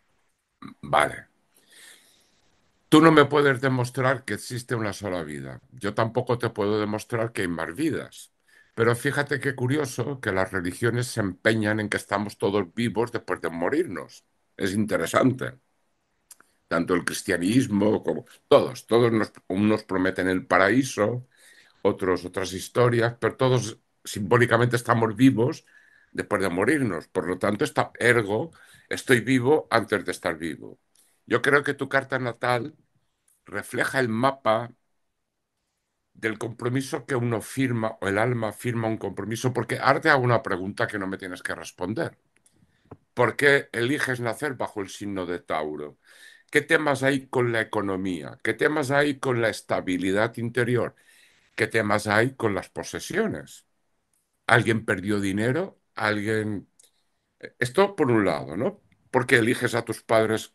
vale. Tú no me puedes demostrar que existe una sola vida. Yo tampoco te puedo demostrar que hay más vidas. Pero fíjate qué curioso que las religiones se empeñan en que estamos todos vivos después de morirnos. Es interesante. Tanto el cristianismo como todos unos prometen el paraíso, otros otras historias, pero todos simbólicamente estamos vivos después de morirnos. Por lo tanto, ergo, estoy vivo antes de estar vivo. Yo creo que tu carta natal refleja el mapa del compromiso que uno firma o el alma firma un compromiso, porque ahora te hago una pregunta que no me tienes que responder. ¿Por qué eliges nacer bajo el signo de Tauro? ¿Qué temas hay con la economía? ¿Qué temas hay con la estabilidad interior? ¿Qué temas hay con las posesiones? ¿Alguien perdió dinero? ¿Alguien... Esto por un lado, ¿no? ¿Por qué eliges a tus padres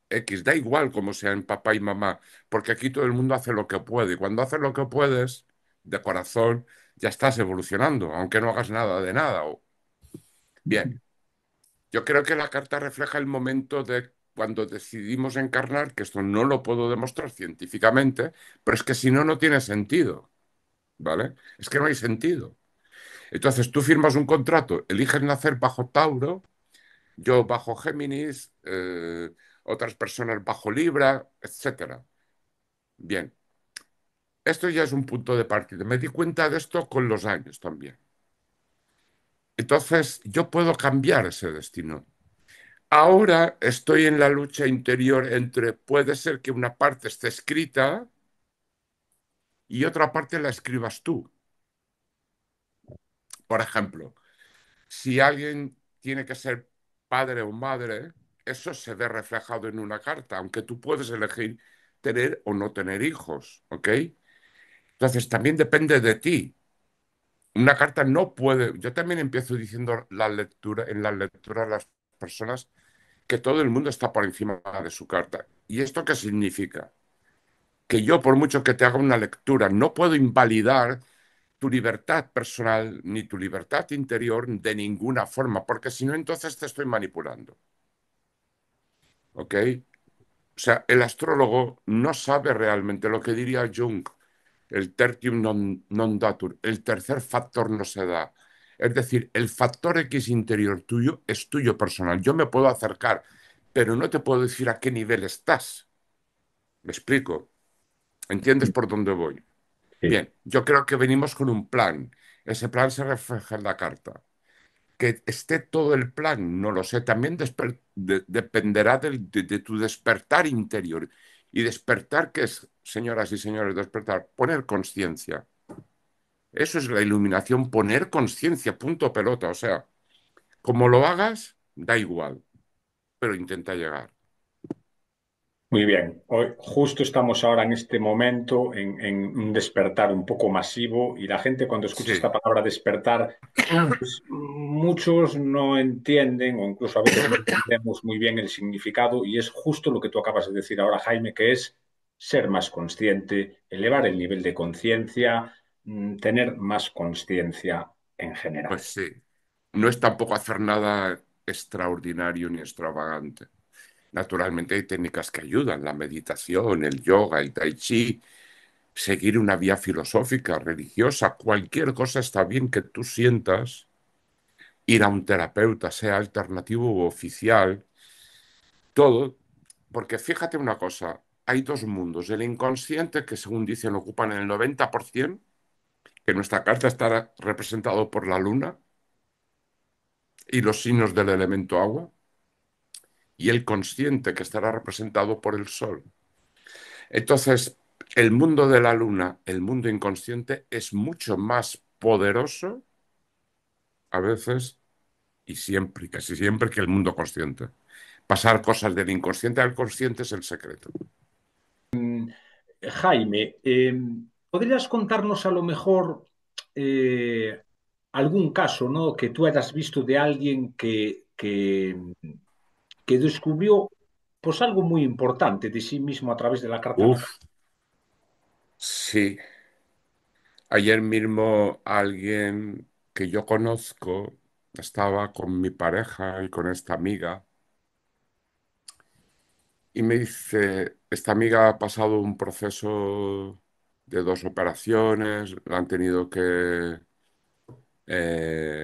X? Da igual cómo sean papá y mamá, porque aquí todo el mundo hace lo que puede. Y cuando haces lo que puedes, de corazón, ya estás evolucionando, aunque no hagas nada de nada. Bien, yo creo que la carta refleja el momento de cuando decidimos encarnar, que esto no lo puedo demostrar científicamente, pero es que si no, no tiene sentido, ¿vale? Es que no hay sentido. Entonces tú firmas un contrato, eliges nacer bajo Tauro, yo bajo Géminis, otras personas bajo Libra, etcétera. Bien, esto ya es un punto de partida. Me di cuenta de esto con los años también. Entonces yo puedo cambiar ese destino. Ahora estoy en la lucha interior entre puede ser que una parte esté escrita y otra parte la escribas tú. Por ejemplo, si alguien tiene que ser padre o madre, eso se ve reflejado en una carta, aunque tú puedes elegir tener o no tener hijos, ¿ok? Entonces también depende de ti. Una carta no puede. Yo también empiezo diciendo en la lectura a las personas que todo el mundo está por encima de su carta. ¿Y esto qué significa? Que yo, por mucho que te haga una lectura, no puedo invalidar tu libertad personal ni tu libertad interior de ninguna forma, porque si no, entonces te estoy manipulando. ¿Ok? O sea, el astrólogo no sabe realmente lo que diría Jung, el tertium non datur, el tercer factor no se da. Es decir, el factor X interior tuyo es tuyo personal. Yo me puedo acercar, pero no te puedo decir a qué nivel estás. ¿Me explico? ¿Entiendes por dónde voy? Sí. Bien, yo creo que venimos con un plan. Ese plan se refleja en la carta. Que esté todo el plan, no lo sé. También dependerá de tu despertar interior. Y despertar, ¿qué es, señoras y señores? Despertar, poner conciencia. Eso es la iluminación, poner conciencia, punto pelota. O sea, como lo hagas, da igual, pero intenta llegar. Muy bien, hoy justo estamos ahora en este momento en un despertar un poco masivo y la gente cuando escucha esta Sí, palabra despertar, pues muchos no entienden o incluso a veces no entendemos muy bien el significado y es justo lo que tú acabas de decir ahora, Jaime, que es ser más consciente, elevar el nivel de conciencia, tener más conciencia en pues general. sí. No es tampoco hacer nada extraordinario ni extravagante. Naturalmente hay técnicas que ayudan, la meditación, el yoga, el tai chi, seguir una vía filosófica, religiosa, cualquier cosa está bien que tú sientas, ir a un terapeuta, sea alternativo u oficial, todo, porque fíjate una cosa, hay dos mundos, el inconsciente que según dicen ocupan el 90% que nuestra carta estará representado por la luna y los signos del elemento agua, y el consciente que estará representado por el sol. Entonces, el mundo de la luna, el mundo inconsciente, es mucho más poderoso a veces y siempre, y casi siempre, que el mundo consciente. Pasar cosas del inconsciente al consciente es el secreto. Jaime, ¿podrías contarnos a lo mejor eh, algún caso, ¿no? Que tú hayas visto de alguien que descubrió pues algo muy importante de sí mismo a través de la carta natal? Uf, sí. Ayer mismo alguien que yo conozco estaba con mi pareja y con esta amiga y me dice, esta amiga ha pasado un proceso de 2 operaciones, la han tenido que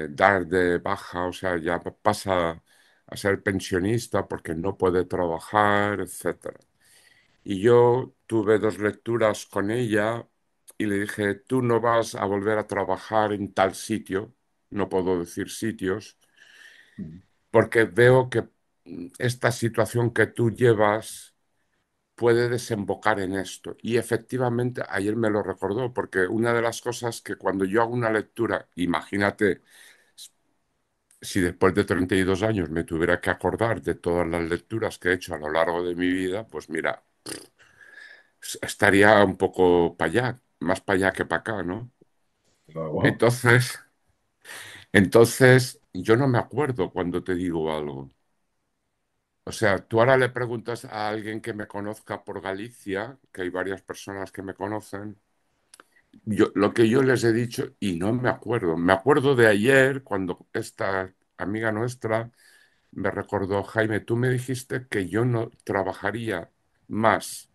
dar de baja, o sea, ya pasa a ser pensionista porque no puede trabajar, etcétera. Y yo tuve 2 lecturas con ella y le dije, tú no vas a volver a trabajar en tal sitio, no puedo decir sitios, porque veo que esta situación que tú llevas puede desembocar en esto. Y efectivamente, ayer me lo recordó, porque una de las cosas que cuando yo hago una lectura, imagínate, si después de 32 años me tuviera que acordar de todas las lecturas que he hecho a lo largo de mi vida, pues mira, estaría un poco para allá, más para allá que para acá, ¿no? Luego. Entonces, yo no me acuerdo cuando te digo algo. O sea, tú ahora le preguntas a alguien que me conozca por Galicia, que hay varias personas que me conocen, lo que yo les he dicho y no me acuerdo. Me acuerdo de ayer cuando esta amiga nuestra me recordó, Jaime, tú me dijiste que yo no trabajaría más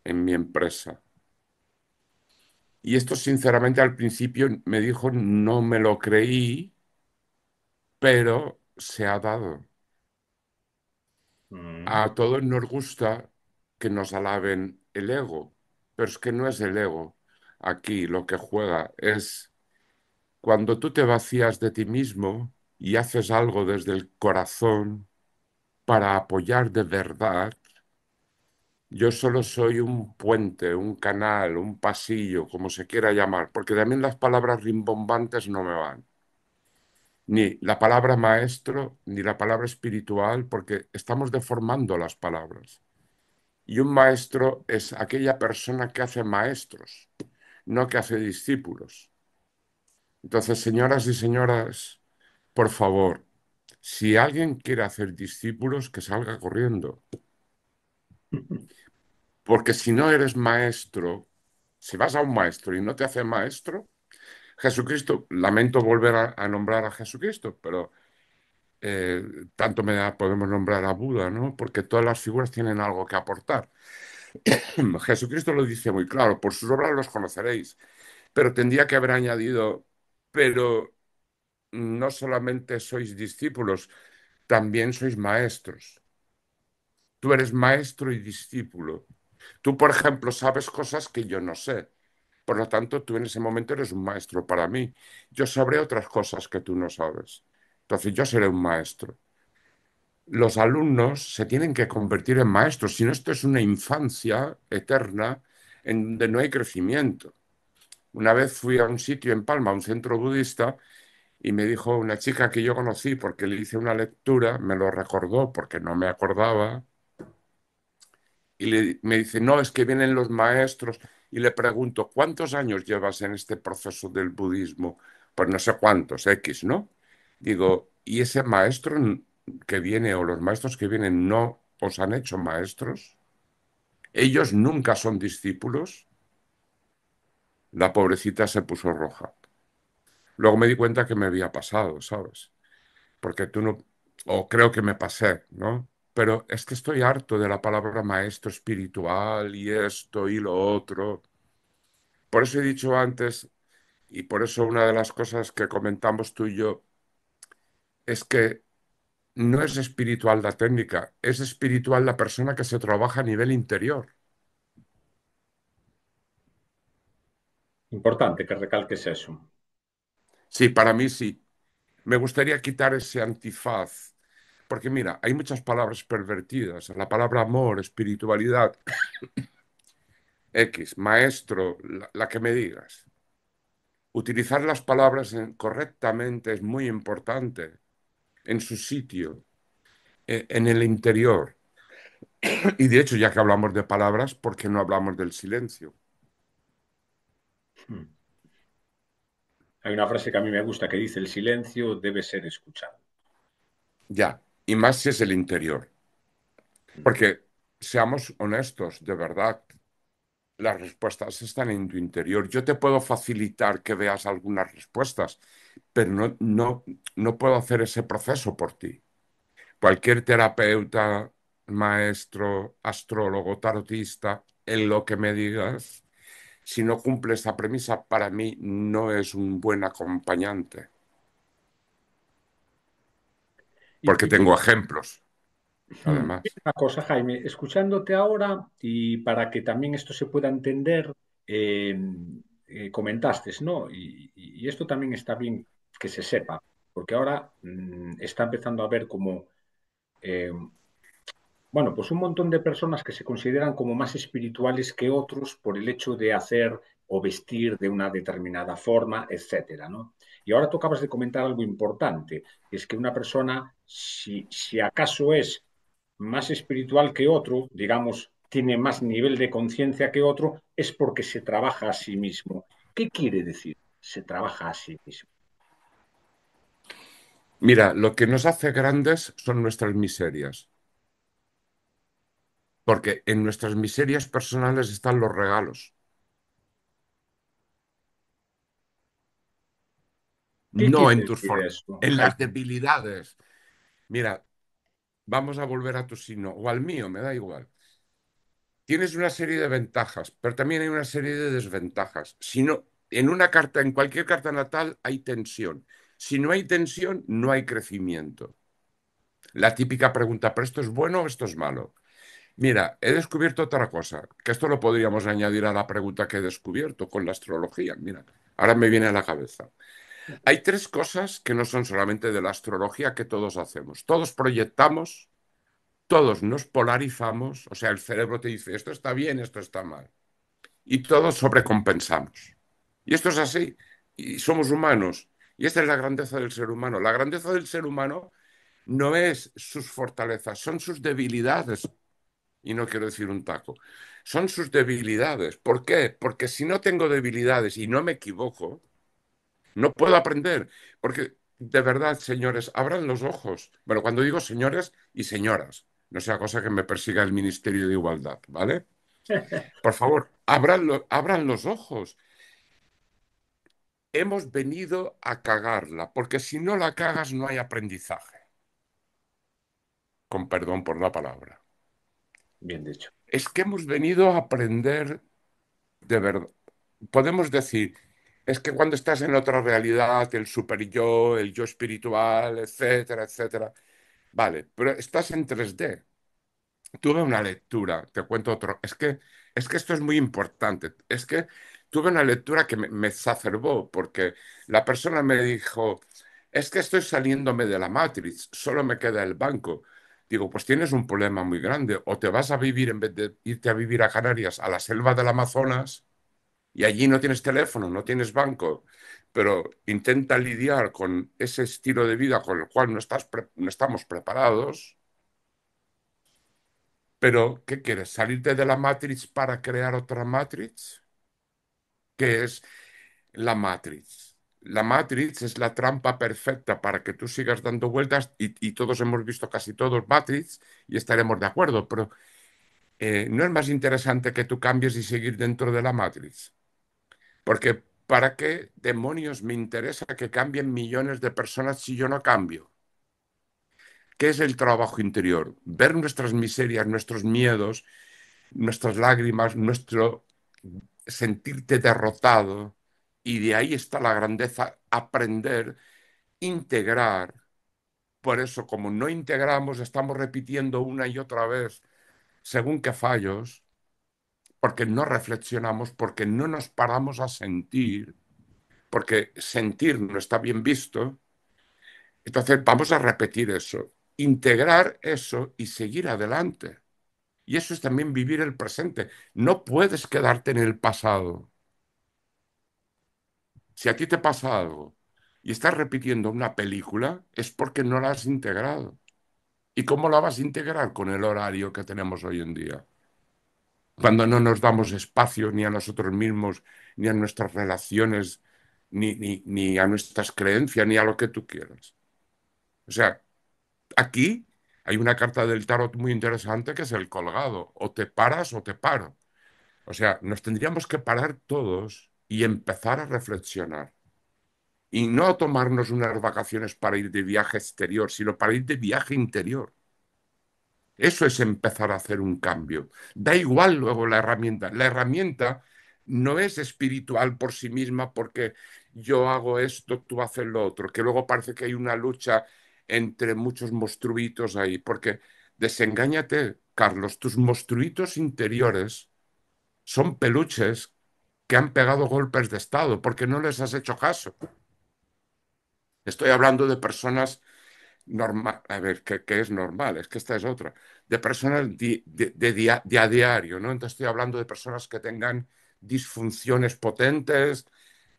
en mi empresa. Y esto, sinceramente, al principio me dijo, no me lo creí, pero se ha dado. Mm, A todos nos gusta que nos alaben el ego, pero es que no es el ego. Aquí lo que juega es cuando tú te vacías de ti mismo y haces algo desde el corazón para apoyar de verdad. Yo solo soy un puente, un canal, un pasillo, como se quiera llamar, porque también las palabras rimbombantes no me van. Ni la palabra maestro, ni la palabra espiritual, porque estamos deformando las palabras. Y un maestro es aquella persona que hace maestros, no que hace discípulos. Entonces, señoras y señoras, por favor, si alguien quiere hacer discípulos, que salga corriendo. Porque si no eres maestro, si vas a un maestro y no te hace maestro, Jesucristo, lamento volver a nombrar a Jesucristo, pero eh, tanto podemos nombrar a Buda, ¿no? Porque todas las figuras tienen algo que aportar. Jesucristo lo dice muy claro, por sus obras los conoceréis, pero tendría que haber añadido, pero no solamente sois discípulos, también sois maestros. Tú eres maestro y discípulo. Tú, por ejemplo, sabes cosas que yo no sé. Por lo tanto, tú en ese momento eres un maestro para mí. Yo sabré otras cosas que tú no sabes. Entonces, yo seré un maestro. Los alumnos se tienen que convertir en maestros, si no, esto es una infancia eterna en donde no hay crecimiento. Una vez fui a un sitio en Palma, a un centro budista, y me dijo una chica que yo conocí porque le hice una lectura, me lo recordó porque no me acordaba, y me dice, no, es que vienen los maestros. Y le pregunto, ¿cuántos años llevas en este proceso del budismo? Pues no sé cuántos, X, ¿no? Digo, ¿y ese maestro que viene o los maestros que vienen no os han hecho maestros? Ellos nunca son discípulos. La pobrecita se puso roja. Luego me di cuenta que me había pasado, ¿sabes? Porque tú no, o creo que me pasé, ¿no? Pero es que estoy harto de la palabra maestro espiritual y esto y lo otro. Por eso he dicho antes, y por eso una de las cosas que comentamos tú y yo, es que no es espiritual la técnica, es espiritual la persona que se trabaja a nivel interior. Importante que recalques eso. Sí, para mí sí. Me gustaría quitar ese antifaz, porque mira, hay muchas palabras pervertidas. La palabra amor, espiritualidad, X, maestro, la que me digas. Utilizar las palabras correctamente es muy importante, en su sitio, en el interior. Y de hecho, ya que hablamos de palabras, ¿por qué no hablamos del silencio? Mm. Hay una frase que a mí me gusta que dice, el silencio debe ser escuchado. Ya, y más si es el interior. Mm. Porque seamos honestos, de verdad, las respuestas están en tu interior. Yo te puedo facilitar que veas algunas respuestas, pero no puedo hacer ese proceso por ti. Cualquier terapeuta, maestro, astrólogo, tarotista, en lo que me digas, si no cumple esa premisa, para mí no es un buen acompañante, porque Y te tengo ejemplos, además. una cosa, Jaime, escuchándote ahora y para que también esto se pueda entender, eh, comentaste, ¿no? Y esto también está bien que se sepa, porque ahora está empezando a haber como eh, bueno, pues un montón de personas que se consideran como más espirituales que otros por el hecho de hacer o vestir de una determinada forma, etcétera, ¿no? Y ahora tú acabas de comentar algo importante, que es que una persona, si acaso es más espiritual que otro, digamos, tiene más nivel de conciencia que otro, es porque se trabaja a sí mismo. ¿Qué quiere decir? Se trabaja a sí mismo. Mira, lo que nos hace grandes son nuestras miserias, porque en nuestras miserias personales están los regalos, ¿Qué no quiere en tus decir eso, en las Jaime? debilidades. Mira, vamos a volver a tu signo o al mío, me da igual. Tienes una serie de ventajas, pero también hay una serie de desventajas. Si no, en una carta, en cualquier carta natal hay tensión. Si no hay tensión, no hay crecimiento. La típica pregunta, ¿pero esto es bueno o esto es malo? Mira, he descubierto otra cosa, que esto lo podríamos añadir a la pregunta que he descubierto con la astrología. Mira, ahora me viene a la cabeza. Hay tres cosas que no son solamente de la astrología que todos hacemos. Todos proyectamos, todos nos polarizamos, o sea, el cerebro te dice, esto está bien, esto está mal. Y todos sobrecompensamos. Y esto es así. Y somos humanos. Y esta es la grandeza del ser humano. La grandeza del ser humano no es sus fortalezas, son sus debilidades. Y no quiero decir un taco. Son sus debilidades. ¿Por qué? Porque si no tengo debilidades y no me equivoco, no puedo aprender. Porque de verdad, señores, abran los ojos. Bueno, cuando digo señores y señoras, no sea cosa que me persiga el Ministerio de Igualdad, ¿vale? Por favor, abran los ojos. Hemos venido a cagarla, porque si no la cagas no hay aprendizaje, con perdón por la palabra. Bien dicho. Es que hemos venido a aprender de verdad. Podemos decir, es que cuando estás en otra realidad, el super yo, el yo espiritual, etcétera, etcétera, vale, pero estás en 3D. Tuve una lectura, te cuento otro, es que esto es muy importante, es que tuve una lectura que me exacerbó porque la persona me dijo, es que estoy saliéndome de la Matrix, solo me queda el banco. Digo, pues tienes un problema muy grande, o te vas a vivir, en vez de irte a vivir a Canarias, a la selva del Amazonas, y allí no tienes teléfono, no tienes banco, pero intenta lidiar con ese estilo de vida con el cual no estamos preparados. Pero, ¿qué quieres? ¿Salirte de la Matrix para crear otra Matrix? ¿Qué es la Matrix? La Matrix es la trampa perfecta para que tú sigas dando vueltas y todos hemos visto casi todos Matrix y estaremos de acuerdo, pero ¿no es más interesante que tú cambies y seguir dentro de la Matrix? Porque ¿para qué demonios me interesa que cambien millones de personas si yo no cambio? ¿Qué es el trabajo interior? Ver nuestras miserias, nuestros miedos, nuestras lágrimas, nuestro sentirte derrotado. Y de ahí está la grandeza, aprender, integrar. Por eso, como no integramos, estamos repitiendo una y otra vez según qué fallos, porque no reflexionamos, porque no nos paramos a sentir, porque sentir no está bien visto. Entonces vamos a repetir eso, integrar eso y seguir adelante. Y eso es también vivir el presente. No puedes quedarte en el pasado. Si a ti te pasa algo y estás repitiendo una película, es porque no la has integrado. ¿Y cómo la vas a integrar con el horario que tenemos hoy en día? Cuando no nos damos espacio ni a nosotros mismos, ni a nuestras relaciones, ni a nuestras creencias, ni a lo que tú quieras. O sea, aquí hay una carta del tarot muy interesante que es el colgado. O te paras o te paro. O sea, nos tendríamos que parar todos y empezar a reflexionar. Y no tomarnos unas vacaciones para ir de viaje exterior, sino para ir de viaje interior. Eso es empezar a hacer un cambio. Da igual luego la herramienta. La herramienta no es espiritual por sí misma porque yo hago esto, tú haces lo otro, que luego parece que hay una lucha entre muchos monstruitos ahí, porque desengáñate, Carlos, tus monstruitos interiores son peluches que han pegado golpes de estado porque no les has hecho caso. Estoy hablando de personas normal, a ver, ¿qué es normal? Es que esta es otra. De personas de a diario, ¿no? Entonces estoy hablando de personas que tengan disfunciones potentes,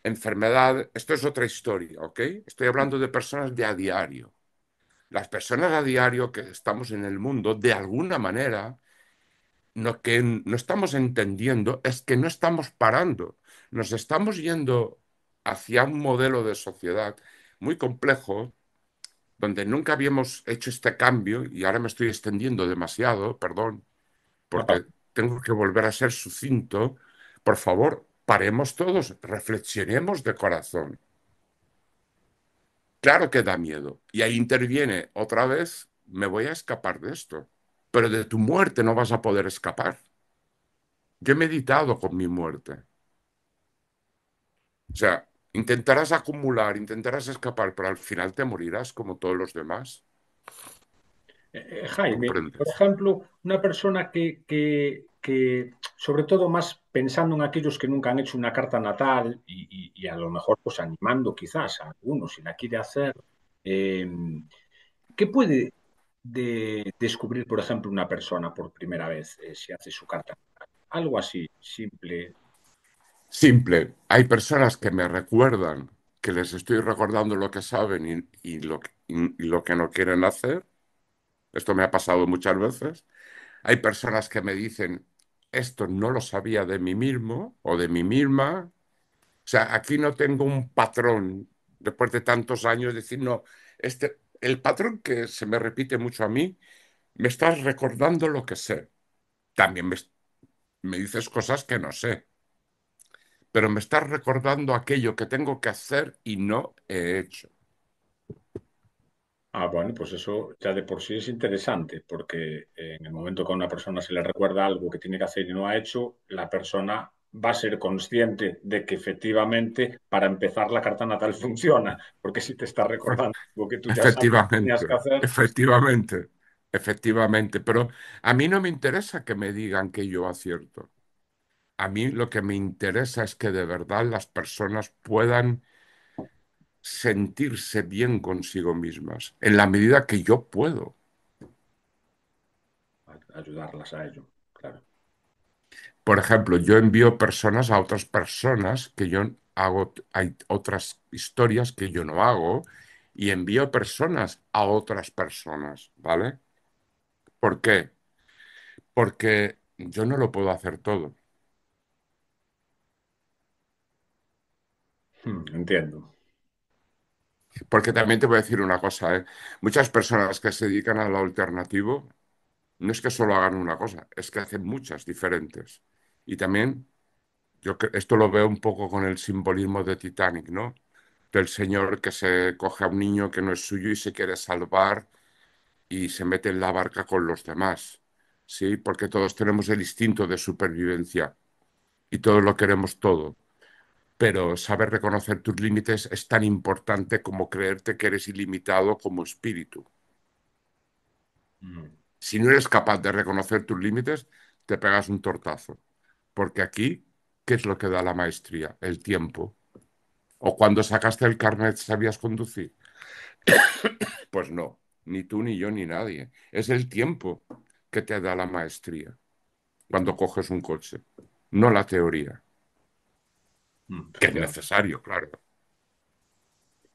enfermedad. Esto es otra historia, ¿ok? Estoy hablando de personas de a diario. Las personas a diario que estamos en el mundo, de alguna manera, lo que no estamos entendiendo es que no estamos parando. Nos estamos yendo hacia un modelo de sociedad muy complejo donde nunca habíamos hecho este cambio, y ahora me estoy extendiendo demasiado, perdón, No, porque tengo que volver a ser sucinto, por favor, paremos todos, reflexionemos de corazón. Claro que da miedo, y ahí interviene otra vez, me voy a escapar de esto, pero de tu muerte no vas a poder escapar. Yo he meditado con mi muerte. O sea, intentarás acumular, intentarás escapar, pero al final te morirás como todos los demás. Jaime, por ¿Comprendes? ejemplo, una persona que, sobre todo más pensando en aquellos que nunca han hecho una carta natal y a lo mejor pues animando quizás a algunos si la quiere hacer, eh, ¿qué puede descubrir, por ejemplo, una persona por primera vez si hace su carta natal? Algo así, simple. Simple. Hay personas que me recuerdan que les estoy recordando lo que saben y lo que no quieren hacer. Esto me ha pasado muchas veces. Hay personas que me dicen, esto no lo sabía de mí mismo o de mí misma. O sea, aquí no tengo un patrón después de tantos años, decir, no, el patrón que se me repite mucho a mí, me estás recordando lo que sé. También me dices cosas que no sé, pero me estás recordando aquello que tengo que hacer y no he hecho. Ah, bueno, pues eso ya de por sí es interesante, porque en el momento que a una persona se le recuerda algo que tiene que hacer y no ha hecho, la persona va a ser consciente de que efectivamente para empezar la carta natal funciona, porque si te está recordando algo que tú ya sabes que tenías que Efectivamente, hacer, efectivamente, efectivamente. Pero a mí no me interesa que me digan que yo acierto. A mí lo que me interesa es que de verdad las personas puedan sentirse bien consigo mismas, en la medida que yo puedo. ayudarlas a ello, claro. Por ejemplo, yo envío personas a otras personas que yo hago, hay otras historias que yo no hago y envío personas a otras personas, ¿vale? ¿Por qué? Porque yo no lo puedo hacer todo. Entiendo. Porque también te voy a decir una cosa, ¿eh? Muchas personas que se dedican a lo alternativo no es que solo hagan una cosa, es que hacen muchas diferentes. Y también esto lo veo un poco con el simbolismo de Titanic, ¿no? Del señor que se coge a un niño que no es suyo y se quiere salvar y se mete en la barca con los demás, ¿sí? Porque todos tenemos el instinto de supervivencia y todos lo queremos todo. Pero saber reconocer tus límites es tan importante como creerte que eres ilimitado como espíritu. Mm. Si no eres capaz de reconocer tus límites, te pegas un tortazo. Porque aquí, ¿qué es lo que da la maestría? El tiempo. ¿O cuando sacaste el carnet sabías conducir? Pues no, ni tú, ni yo, ni nadie. Es el tiempo que te da la maestría cuando coges un coche, no la teoría, que es Efectivamente, necesario, claro.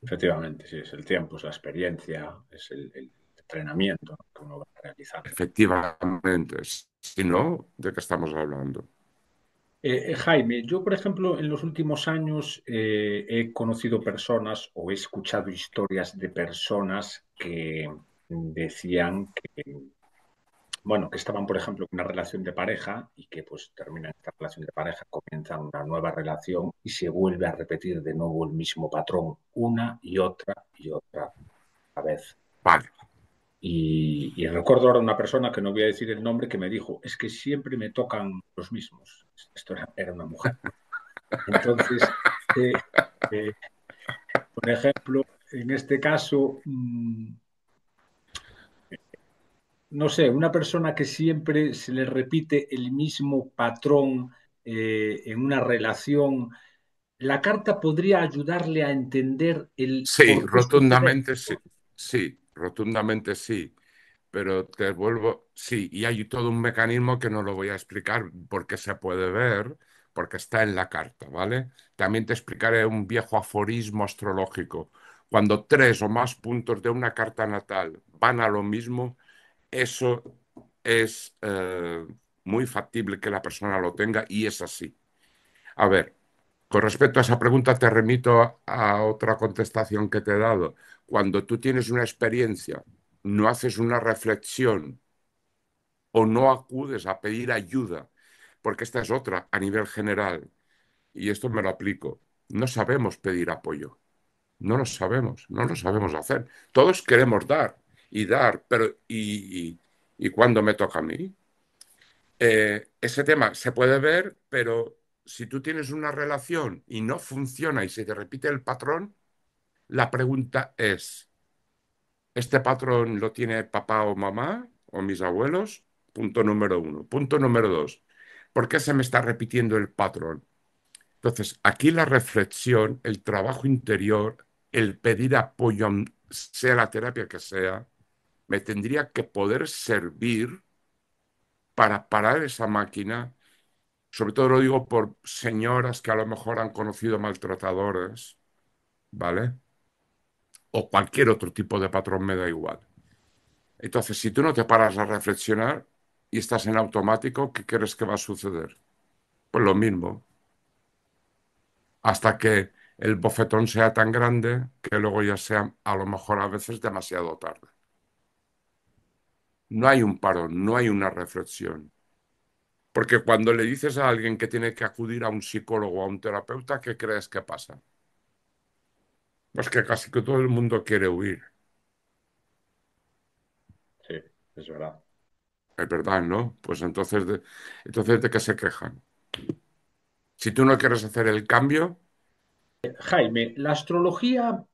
efectivamente, sí, es el tiempo, es la experiencia, es el entrenamiento, ¿no?, que uno va realizando. Efectivamente. Si no, ¿de qué estamos hablando? Jaime, yo, por ejemplo, en los últimos años he conocido personas o he escuchado historias de personas que decían que, bueno, que estaban, por ejemplo, en una relación de pareja y que pues terminan esta relación de pareja, comienzan una nueva relación y se vuelve a repetir de nuevo el mismo patrón una y otra vez. Vale. Y recuerdo ahora una persona, que no voy a decir el nombre, que me dijo, es que siempre me tocan los mismos. Esto era una mujer. Entonces, eh, eh, por ejemplo, en este caso, no sé, una persona que siempre se le repite el mismo patrón en una relación, la carta podría ayudarle a entender el Sí, por qué sucede rotundamente sí. esto. Sí, rotundamente sí. Pero te vuelvo, sí, y hay todo un mecanismo que no lo voy a explicar porque se puede ver, porque está en la carta, ¿vale? También te explicaré un viejo aforismo astrológico. Cuando tres o más puntos de una carta natal van a lo mismo, eso es muy factible que la persona lo tenga y es así. A ver, con respecto a esa pregunta, te remito a otra contestación que te he dado. Cuando tú tienes una experiencia, no haces una reflexión o no acudes a pedir ayuda, porque esta es otra a nivel general, y esto me lo aplico. No sabemos pedir apoyo, no lo sabemos, no lo sabemos hacer. Todos queremos dar, pero ¿y cuándo me toca a mí? Ese tema se puede ver, pero si tú tienes una relación y no funciona y se te repite el patrón, la pregunta es, ¿este patrón lo tiene papá o mamá o mis abuelos? Punto número uno. Punto número dos, ¿por qué se me está repitiendo el patrón? Entonces, aquí la reflexión, el trabajo interior, el pedir apoyo, sea la terapia que sea, me tendría que poder servir para parar esa máquina. Sobre todo lo digo por señoras que a lo mejor han conocido maltratadores, ¿vale? O cualquier otro tipo de patrón, me da igual. Entonces, si tú no te paras a reflexionar y estás en automático, ¿qué crees que va a suceder? Pues lo mismo, hasta que el bofetón sea tan grande que luego ya sea a lo mejor a veces demasiado tarde. No hay un parón, no hay una reflexión. Porque cuando le dices a alguien que tiene que acudir a un psicólogo o a un terapeuta, ¿qué crees que pasa? Pues que casi que todo el mundo quiere huir. Sí, es verdad. Es verdad, ¿no? Pues entonces, ¿de qué se quejan? Si tú no quieres hacer el cambio, Jaime, la astrología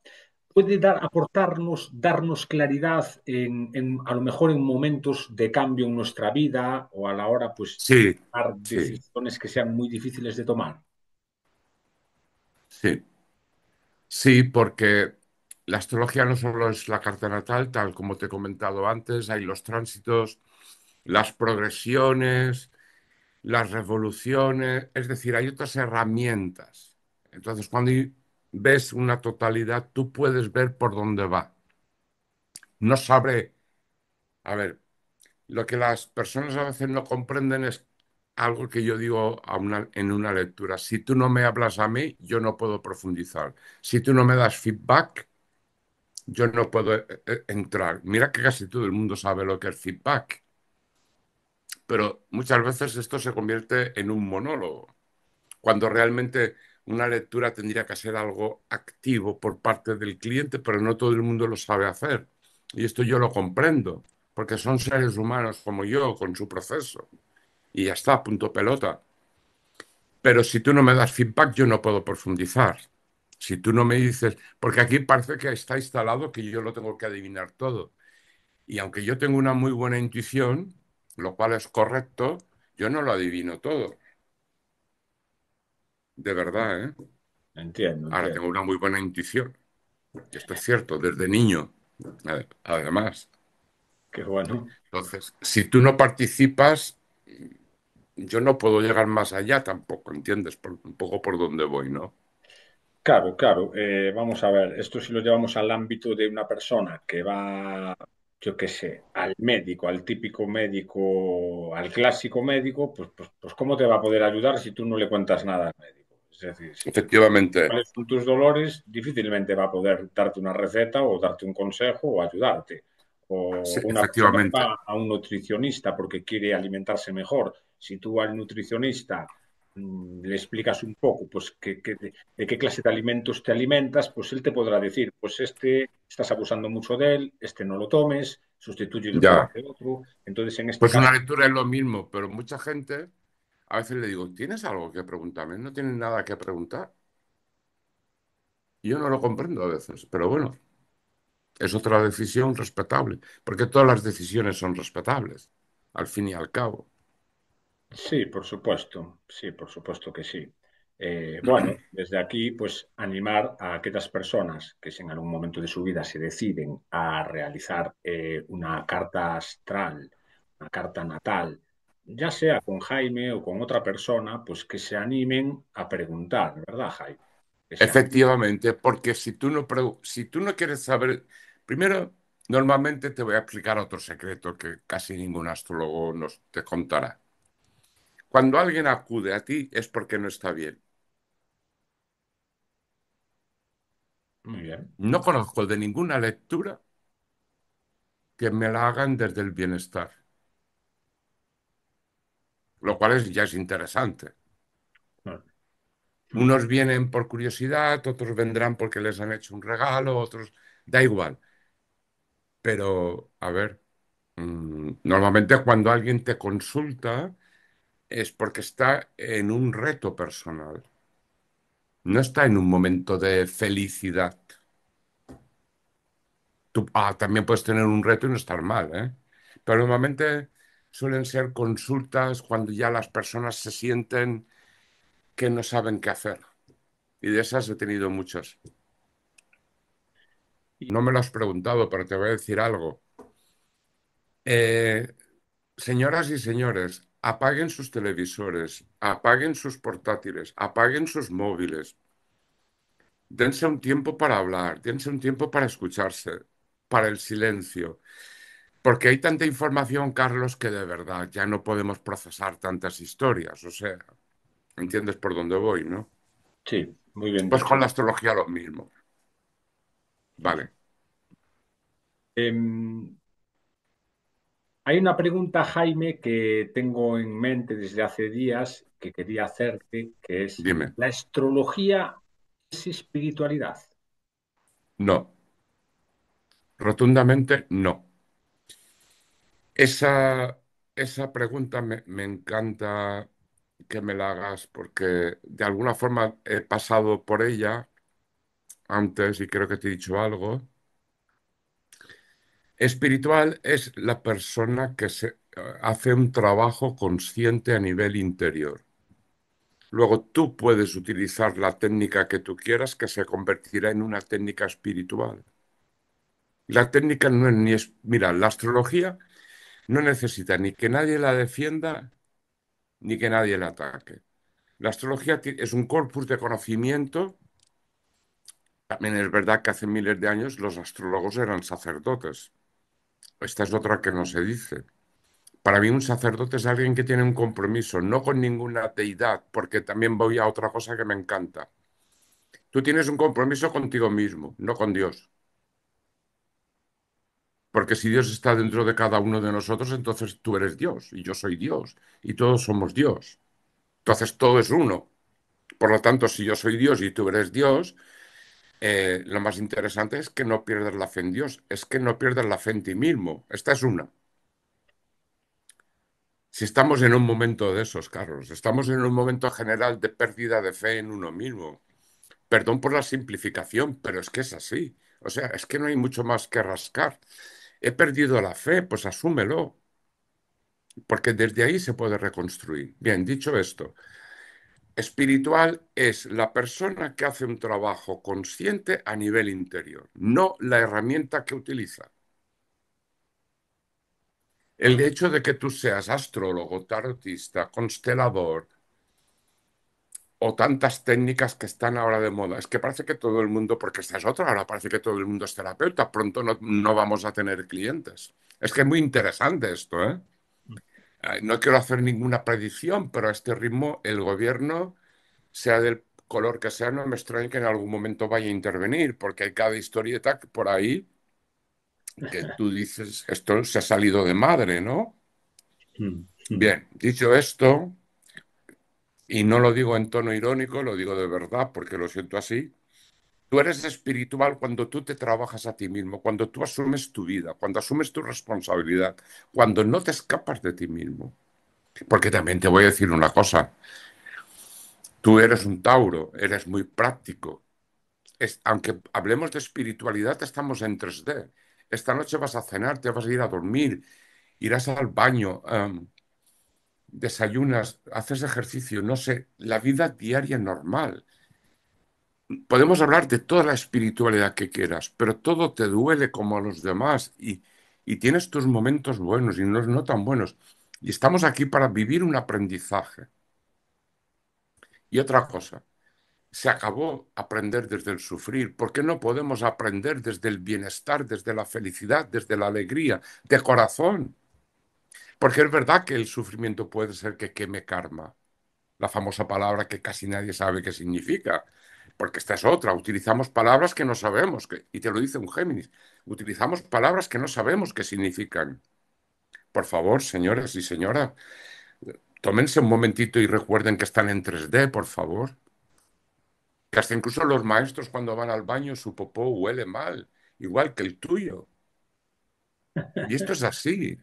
puede aportarnos, darnos claridad a lo mejor en momentos de cambio en nuestra vida o a la hora, pues, de sí, tomar sí, decisiones que sean muy difíciles de tomar. sí. Sí, porque la astrología no solo es la carta natal, tal como te he comentado antes, hay los tránsitos, las progresiones, las revoluciones, es decir, hay otras herramientas. Entonces, cuando ves una totalidad, tú puedes ver por dónde va. No sabré, a ver, lo que las personas a veces no comprenden es algo que yo digo en una lectura. Si tú no me hablas a mí, yo no puedo profundizar. Si tú no me das feedback, yo no puedo entrar. Mira que casi todo el mundo sabe lo que es feedback, pero muchas veces esto se convierte en un monólogo, cuando realmente una lectura tendría que ser algo activo por parte del cliente, pero no todo el mundo lo sabe hacer. Y esto yo lo comprendo, porque son seres humanos como yo, con su proceso. Y ya está, punto pelota. Pero si tú no me das feedback, yo no puedo profundizar. Si tú no me dices, porque aquí parece que está instalado que yo lo tengo que adivinar todo. Y aunque yo tengo una muy buena intuición, lo cual es correcto, yo no lo adivino todo. de verdad, ¿eh? Entiendo, Ahora entiendo. tengo una muy buena intuición. Esto es cierto, desde niño, además. Qué bueno. Entonces, si tú no participas, yo no puedo llegar más allá tampoco, ¿entiendes? Un poco por dónde voy, ¿no? Claro, claro. Vamos a ver, esto si lo llevamos al ámbito de una persona que va, yo qué sé, al médico, al típico médico, al clásico médico, pues ¿cómo te va a poder ayudar si tú no le cuentas nada al médico? Es decir, si tú Efectivamente, cuáles son tus dolores, difícilmente va a poder darte una receta o darte un consejo o ayudarte. O sí, una persona que efectivamente. va a un nutricionista porque quiere alimentarse mejor. Si tú al nutricionista le explicas un poco pues de qué clase de alimentos te alimentas, pues él te podrá decir, pues este estás abusando mucho de él, este no lo tomes, sustitúyelo por Ya. este otro. Entonces, en este Pues caso, una lectura es lo mismo, pero mucha gente a veces le digo, ¿tienes algo que preguntarme? No tienes nada que preguntar. Y yo no lo comprendo a veces, pero bueno, es otra decisión respetable, porque todas las decisiones son respetables, al fin y al cabo. sí, por supuesto que sí. Bueno, desde aquí, pues animar a aquellas personas que si en algún momento de su vida se deciden a realizar una carta astral, una carta natal, ya sea con Jaime o con otra persona, pues que se animen a preguntar, ¿verdad, Jaime? Que se animen. Efectivamente, porque si tú no quieres saber, primero, normalmente te voy a explicar otro secreto que casi ningún astrólogo nos te contará. Cuando alguien acude a ti es porque no está bien. Muy bien. No conozco de ninguna lectura que me la hagan desde el bienestar, lo cual ya es interesante. Mm. Unos vienen por curiosidad, otros vendrán porque les han hecho un regalo, otros, da igual. Pero, a ver, normalmente cuando alguien te consulta es porque está en un reto personal, no está en un momento de felicidad. También puedes tener un reto y no estar mal, ¿eh? Pero normalmente suelen ser consultas cuando ya las personas se sienten que no saben qué hacer. Y de esas he tenido muchas. Y, No me lo has preguntado, pero te voy a decir algo. Eh, Señoras y señores, apaguen sus televisores, apaguen sus portátiles, apaguen sus móviles. Dense un tiempo para hablar, dense un tiempo para escucharse, para el silencio. Porque hay tanta información, Carlos, que de verdad ya no podemos procesar tantas historias. O sea, ¿entiendes por dónde voy, no? sí, muy bien Pues dicho. con la astrología lo mismo. Vale, Em, Hay una pregunta, Jaime, que tengo en mente desde hace días que quería hacerte, que es, dime. ¿la astrología es espiritualidad? No, rotundamente no. Esa pregunta me encanta que me la hagas porque de alguna forma he pasado por ella antes y creo que te he dicho algo. Espiritual es la persona que hace un trabajo consciente a nivel interior. Luego tú puedes utilizar la técnica que tú quieras que se convertirá en una técnica espiritual. La técnica no es ni es... Mira, la astrología no necesita ni que nadie la defienda ni que nadie la ataque. La astrología es un corpus de conocimiento. También es verdad que hace miles de años los astrólogos eran sacerdotes. Esta es otra que no se dice. Para mí un sacerdote es alguien que tiene un compromiso, no con ninguna deidad, porque también voy a otra cosa que me encanta. Tú tienes un compromiso contigo mismo, no con Dios. Porque si Dios está dentro de cada uno de nosotros, entonces tú eres Dios y yo soy Dios y todos somos Dios. Entonces todo es uno. Por lo tanto, si yo soy Dios y tú eres Dios, lo más interesante es que no pierdas la fe en Dios, es que no pierdas la fe en ti mismo. Esta es una. Si estamos en un momento de esos, Carlos, estamos en un momento general de pérdida de fe en uno mismo. Perdón por la simplificación, pero es que es así. O sea, es que no hay mucho más que rascar. He perdido la fe, pues asúmelo, porque desde ahí se puede reconstruir. Bien, dicho esto, Espiritual es la persona que hace un trabajo consciente a nivel interior, no la herramienta que utiliza. El hecho de que tú seas astrólogo, tarotista, constelador o tantas técnicas que están ahora de moda, es que parece que todo el mundo, porque esta es otra, ahora parece que todo el mundo es terapeuta, pronto no vamos a tener clientes. Es que es muy interesante esto, ¿eh? No quiero hacer ninguna predicción, pero a este ritmo el gobierno, sea del color que sea, no me extraña que en algún momento vaya a intervenir, porque hay cada historieta por ahí que tú dices, esto se ha salido de madre, ¿no? Bien, dicho esto, y no lo digo en tono irónico, lo digo de verdad porque lo siento así, tú eres espiritual cuando tú te trabajas a ti mismo, cuando tú asumes tu vida, cuando asumes tu responsabilidad, cuando no te escapas de ti mismo. Porque también te voy a decir una cosa, tú eres un Tauro, eres muy práctico. Aunque hablemos de espiritualidad, estamos en 3D. Esta noche vas a cenar, te vas a ir a dormir, irás al baño, desayunas, haces ejercicio, no sé, la vida diaria normal. Podemos hablar de toda la espiritualidad que quieras, pero todo te duele como a los demás y tienes tus momentos buenos y no tan buenos. Y estamos aquí para vivir un aprendizaje. Y otra cosa, se acabó aprender desde el sufrir. ¿Por qué no podemos aprender desde el bienestar, desde la felicidad, desde la alegría, de corazón? Porque es verdad que el sufrimiento puede ser que queme karma, la famosa palabra que casi nadie sabe qué significa. Porque esta es otra, utilizamos palabras que no sabemos, y te lo dice un Géminis, utilizamos palabras que no sabemos qué significan. Por favor, señores y señoras, tómense un momentito y recuerden que están en 3D, por favor. Que hasta incluso los maestros cuando van al baño su popó huele mal, igual que el tuyo. Y esto es así,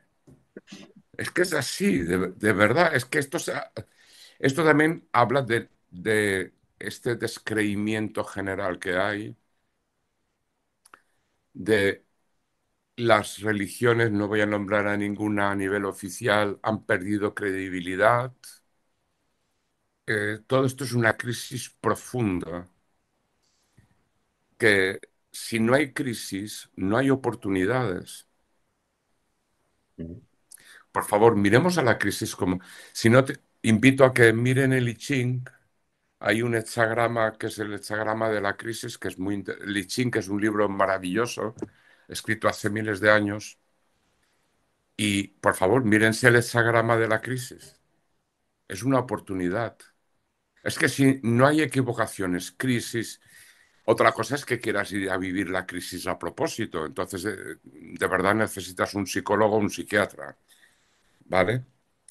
es que es así, de verdad, es que esto también habla de este descreimiento general que hay, de las religiones, no voy a nombrar a ninguna a nivel oficial, han perdido credibilidad. Todo esto es una crisis profunda, que si no hay crisis, no hay oportunidades. Por favor, miremos a la crisis como... Si no, te invito a que miren el I Ching. Hay un hexagrama que es el hexagrama de la crisis, que es el I Ching, que es un libro maravilloso, escrito hace miles de años. Y, por favor, mírense el hexagrama de la crisis. Es una oportunidad. Es que si no hay equivocaciones, crisis, otra cosa es que quieras ir a vivir la crisis a propósito. Entonces, de verdad necesitas un psicólogo o un psiquiatra, ¿vale?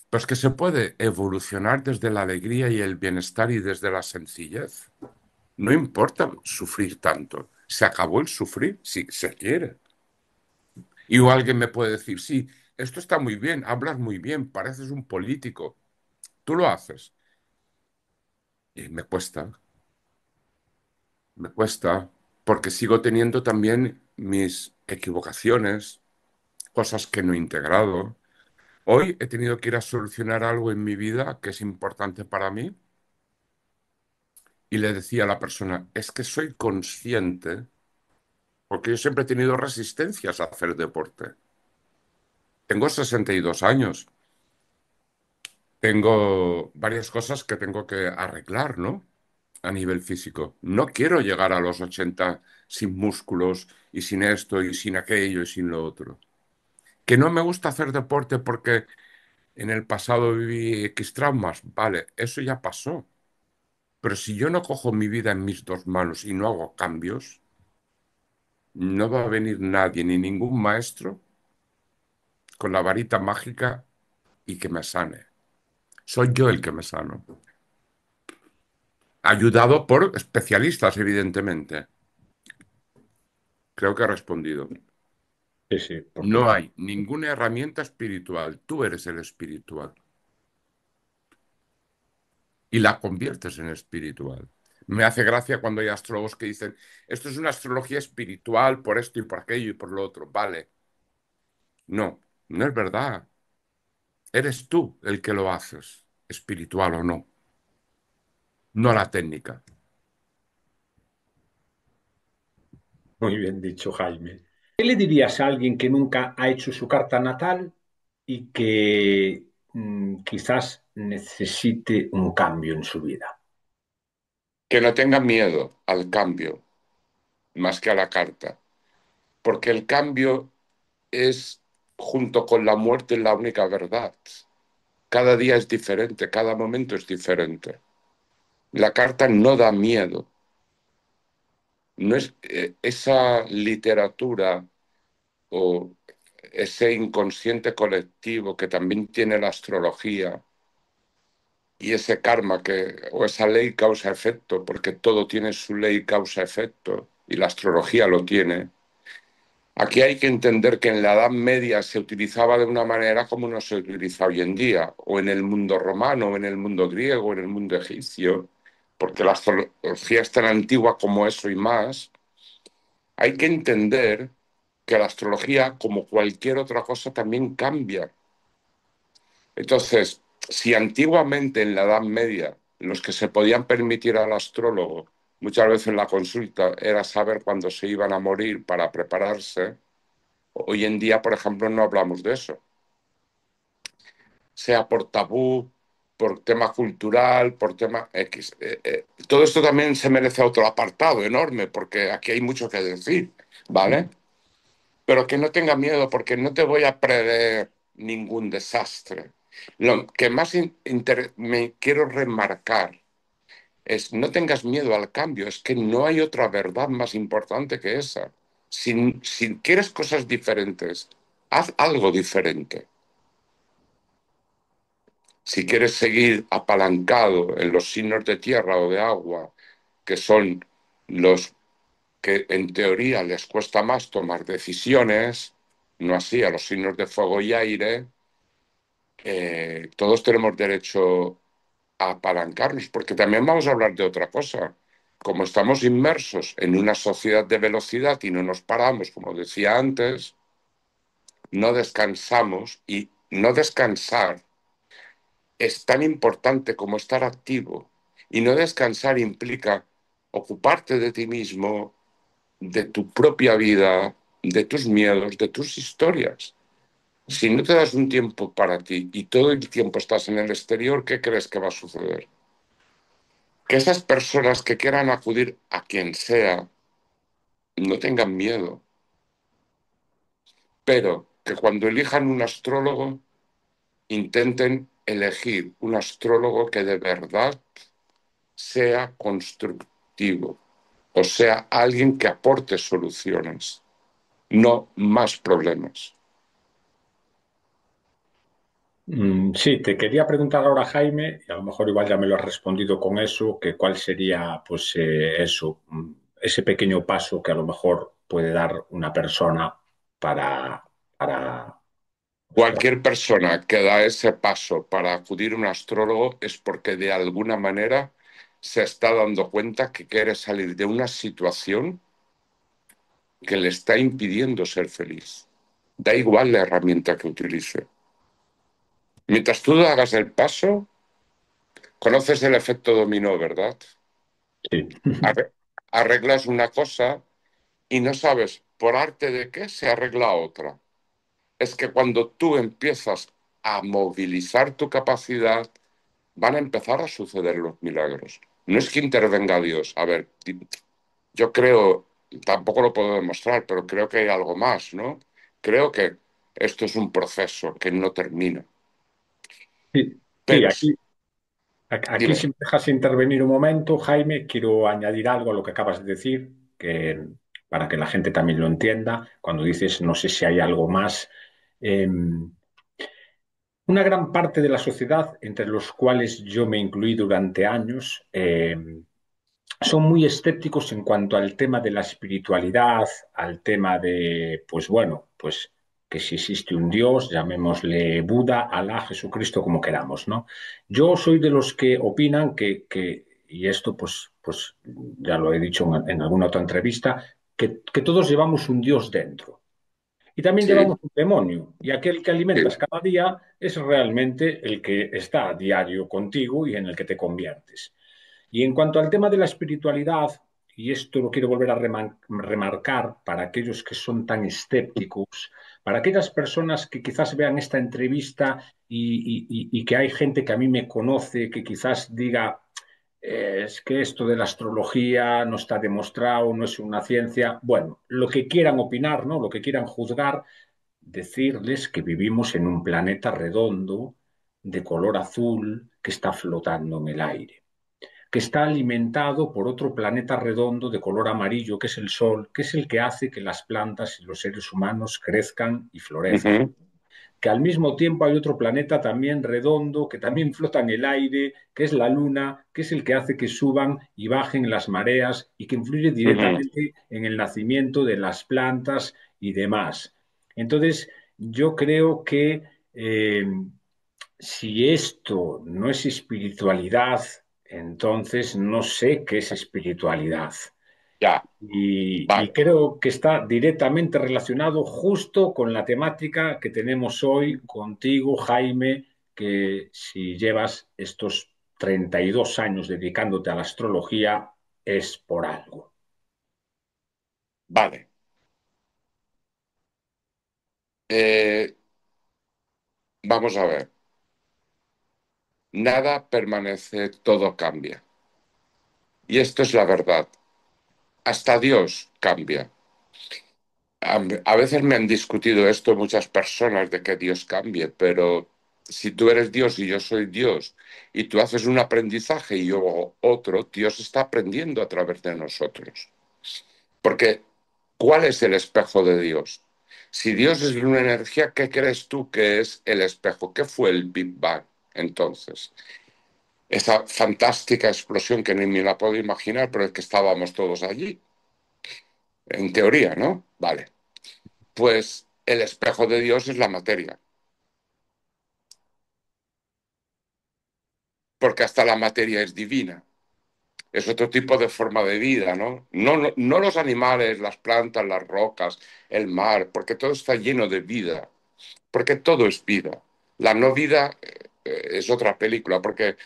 Pues que se puede evolucionar desde la alegría y el bienestar y desde la sencillez. No importa sufrir tanto. Se acabó el sufrir si se quiere. Y o alguien me puede decir, sí, esto está muy bien, hablas muy bien, pareces un político. Tú lo haces. Y me cuesta, porque sigo teniendo también mis equivocaciones, cosas que no he integrado. Hoy he tenido que ir a solucionar algo en mi vida que es importante para mí. Y le decía a la persona, es que soy consciente, porque yo siempre he tenido resistencias a hacer deporte. Tengo 62 años, tengo varias cosas que tengo que arreglar, ¿no? A nivel físico. No quiero llegar a los 80 sin músculos y sin esto y sin aquello y sin lo otro. Que no me gusta hacer deporte porque en el pasado viví X traumas. Vale, eso ya pasó. Pero si yo no cojo mi vida en mis dos manos y no hago cambios, no va a venir nadie, ni ningún maestro, con la varita mágica y que me sane. Soy yo el que me sano. Ayudado por especialistas, evidentemente. Creo que he respondido. Sí, sí, por No supuesto. hay ninguna herramienta espiritual. Tú eres el espiritual y la conviertes en espiritual. Me hace gracia cuando hay astrólogos que dicen, esto es una astrología espiritual por esto y por aquello y por lo otro. Vale, no, no es verdad. Eres tú el que lo haces, espiritual o no. no la técnica. Muy bien dicho, Jaime. ¿Qué le dirías a alguien que nunca ha hecho su carta natal y que quizás necesite un cambio en su vida? Que no tenga miedo al cambio, más que a la carta, porque el cambio es, junto con la muerte, la única verdad. Cada día es diferente, cada momento es diferente. La carta no da miedo, no es esa literatura o ese inconsciente colectivo que también tiene la astrología y ese karma que, o esa ley causa-efecto, porque todo tiene su ley causa-efecto y la astrología lo tiene. Aquí hay que entender que en la Edad Media se utilizaba de una manera como no se utiliza hoy en día, o en el mundo romano, o en el mundo griego, o en el mundo egipcio, porque la astrología es tan antigua como eso y más. Hay que entender que la astrología, como cualquier otra cosa, también cambia. Entonces, si antiguamente en la Edad Media los que se podían permitir al astrólogo, muchas veces en la consulta, era saber cuándo se iban a morir para prepararse, hoy en día, por ejemplo, no hablamos de eso, sea por tabú, por tema cultural, por tema X. Todo esto también se merece otro apartado enorme, porque aquí hay mucho que decir, ¿vale? Pero que no tenga miedo, porque no te voy a prever ningún desastre. Lo que más me quiero remarcar es no tengas miedo al cambio, es que no hay otra verdad más importante que esa. Si quieres cosas diferentes, haz algo diferente. Si quieres seguir apalancado en los signos de tierra o de agua, que son los que en teoría les cuesta más tomar decisiones, no así a los signos de fuego y aire, todos tenemos derecho a apalancarnos, porque también vamos a hablar de otra cosa. Como estamos inmersos en una sociedad de velocidad y no nos paramos, como decía antes, no descansamos y no descansar es tan importante como estar activo. Y no descansar implica ocuparte de ti mismo, de tu propia vida, de tus miedos, de tus historias. Si no te das un tiempo para ti y todo el tiempo estás en el exterior, ¿qué crees que va a suceder? Que esas personas que quieran acudir a quien sea no tengan miedo, pero que cuando elijan un astrólogo intenten elegir un astrólogo que de verdad sea constructivo, o sea, alguien que aporte soluciones, no más problemas. Sí, te quería preguntar ahora, Jaime, y a lo mejor igual ya me lo has respondido con eso, que cuál sería, pues, eso, ese pequeño paso que a lo mejor puede dar una persona para, ostras. Cualquier persona que da ese paso para acudir a un astrólogo es porque de alguna manera se está dando cuenta que quiere salir de una situación que le está impidiendo ser feliz. Da igual la herramienta que utilice. Mientras tú hagas el paso, conoces el efecto dominó, ¿verdad? Sí. Arre- Arreglas una cosa y no sabes por arte de qué se arregla otra. Es que cuando tú empiezas a movilizar tu capacidad, van a empezar a suceder los milagros. No es que intervenga Dios. A ver, yo creo, tampoco lo puedo demostrar, pero creo que hay algo más, ¿no? Creo que esto es un proceso que no termina. Sí, sí, Pero, aquí si dime, me dejas intervenir un momento, Jaime, quiero añadir algo a lo que acabas de decir, que para que la gente también lo entienda. Cuando dices, no sé si hay algo más. Una gran parte de la sociedad, entre los cuales yo me incluí durante años, son muy escépticos en cuanto al tema de la espiritualidad, al tema de, pues bueno, pues que si existe un Dios, llamémosle Buda, Alá, Jesucristo, como queramos, ¿no? Yo soy de los que opinan y esto pues ya lo he dicho en alguna otra entrevista, que todos llevamos un Dios dentro. Y también llevamos sí, un demonio, y aquel que alimentas sí, cada día es realmente el que está a diario contigo y en el que te conviertes. Y en cuanto al tema de la espiritualidad, y esto lo quiero volver a remarcar para aquellos que son tan escépticos, para aquellas personas que quizás vean esta entrevista y que hay gente que a mí me conoce, que quizás diga, es que esto de la astrología no está demostrado, no es una ciencia. Bueno, lo que quieran opinar, ¿no? Lo que quieran juzgar, decirles que vivimos en un planeta redondo de color azul que está flotando en el aire, que está alimentado por otro planeta redondo de color amarillo, que es el Sol, que es el que hace que las plantas y los seres humanos crezcan y florezcan. Ujú, Que al mismo tiempo hay otro planeta también redondo, que también flota en el aire, que es la Luna, que es el que hace que suban y bajen las mareas y que influye ujú. directamente en el nacimiento de las plantas y demás. Entonces, yo creo que eh, si esto no es espiritualidad, entonces no sé qué es espiritualidad. Ya, Y vale, creo que está directamente relacionado justo con la temática que tenemos hoy contigo, Jaime, que si llevas estos 32 años dedicándote a la astrología es por algo. vale. Eh, Vamos a ver. Nada permanece, todo cambia. Y esto es la verdad. Hasta Dios cambia. A veces me han discutido esto muchas personas de que Dios cambie, pero si tú eres Dios y yo soy Dios y tú haces un aprendizaje y yo otro, Dios está aprendiendo a través de nosotros. Porque, ¿cuál es el espejo de Dios? Si Dios es una energía, ¿qué crees tú que es el espejo? ¿Qué fue el Big Bang entonces? Esa fantástica explosión que ni me la puedo imaginar, pero es que estábamos todos allí, en teoría, ¿no? Vale. Pues el espejo de Dios es la materia, porque hasta la materia es divina. Es otro tipo de forma de vida, ¿no? No los animales, las plantas, las rocas, el mar, porque todo está lleno de vida, porque todo es vida. La no vida es otra película, porque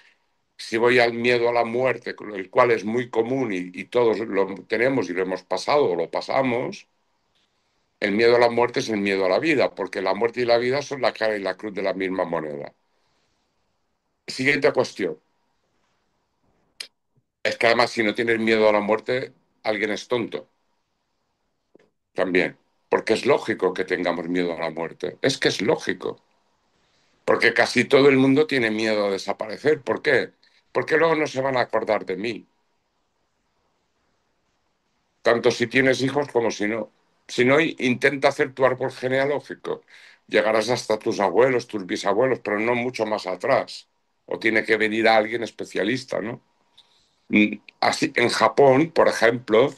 si voy al miedo a la muerte, el cual es muy común y todos lo tenemos y lo hemos pasado o lo pasamos, el miedo a la muerte es el miedo a la vida, porque la muerte y la vida son la cara y la cruz de la misma moneda. Siguiente cuestión. Es que además si no tienes miedo a la muerte, alguien es tonto también, porque es lógico que tengamos miedo a la muerte. Es que es lógico, porque casi todo el mundo tiene miedo a desaparecer. ¿Por qué? Porque luego no se van a acordar de mí, tanto si tienes hijos como si no. Si no, intenta hacer tu árbol genealógico. Llegarás hasta tus abuelos, tus bisabuelos, pero no mucho más atrás. O tiene que venir alguien especialista, ¿no? Así, en Japón, por ejemplo,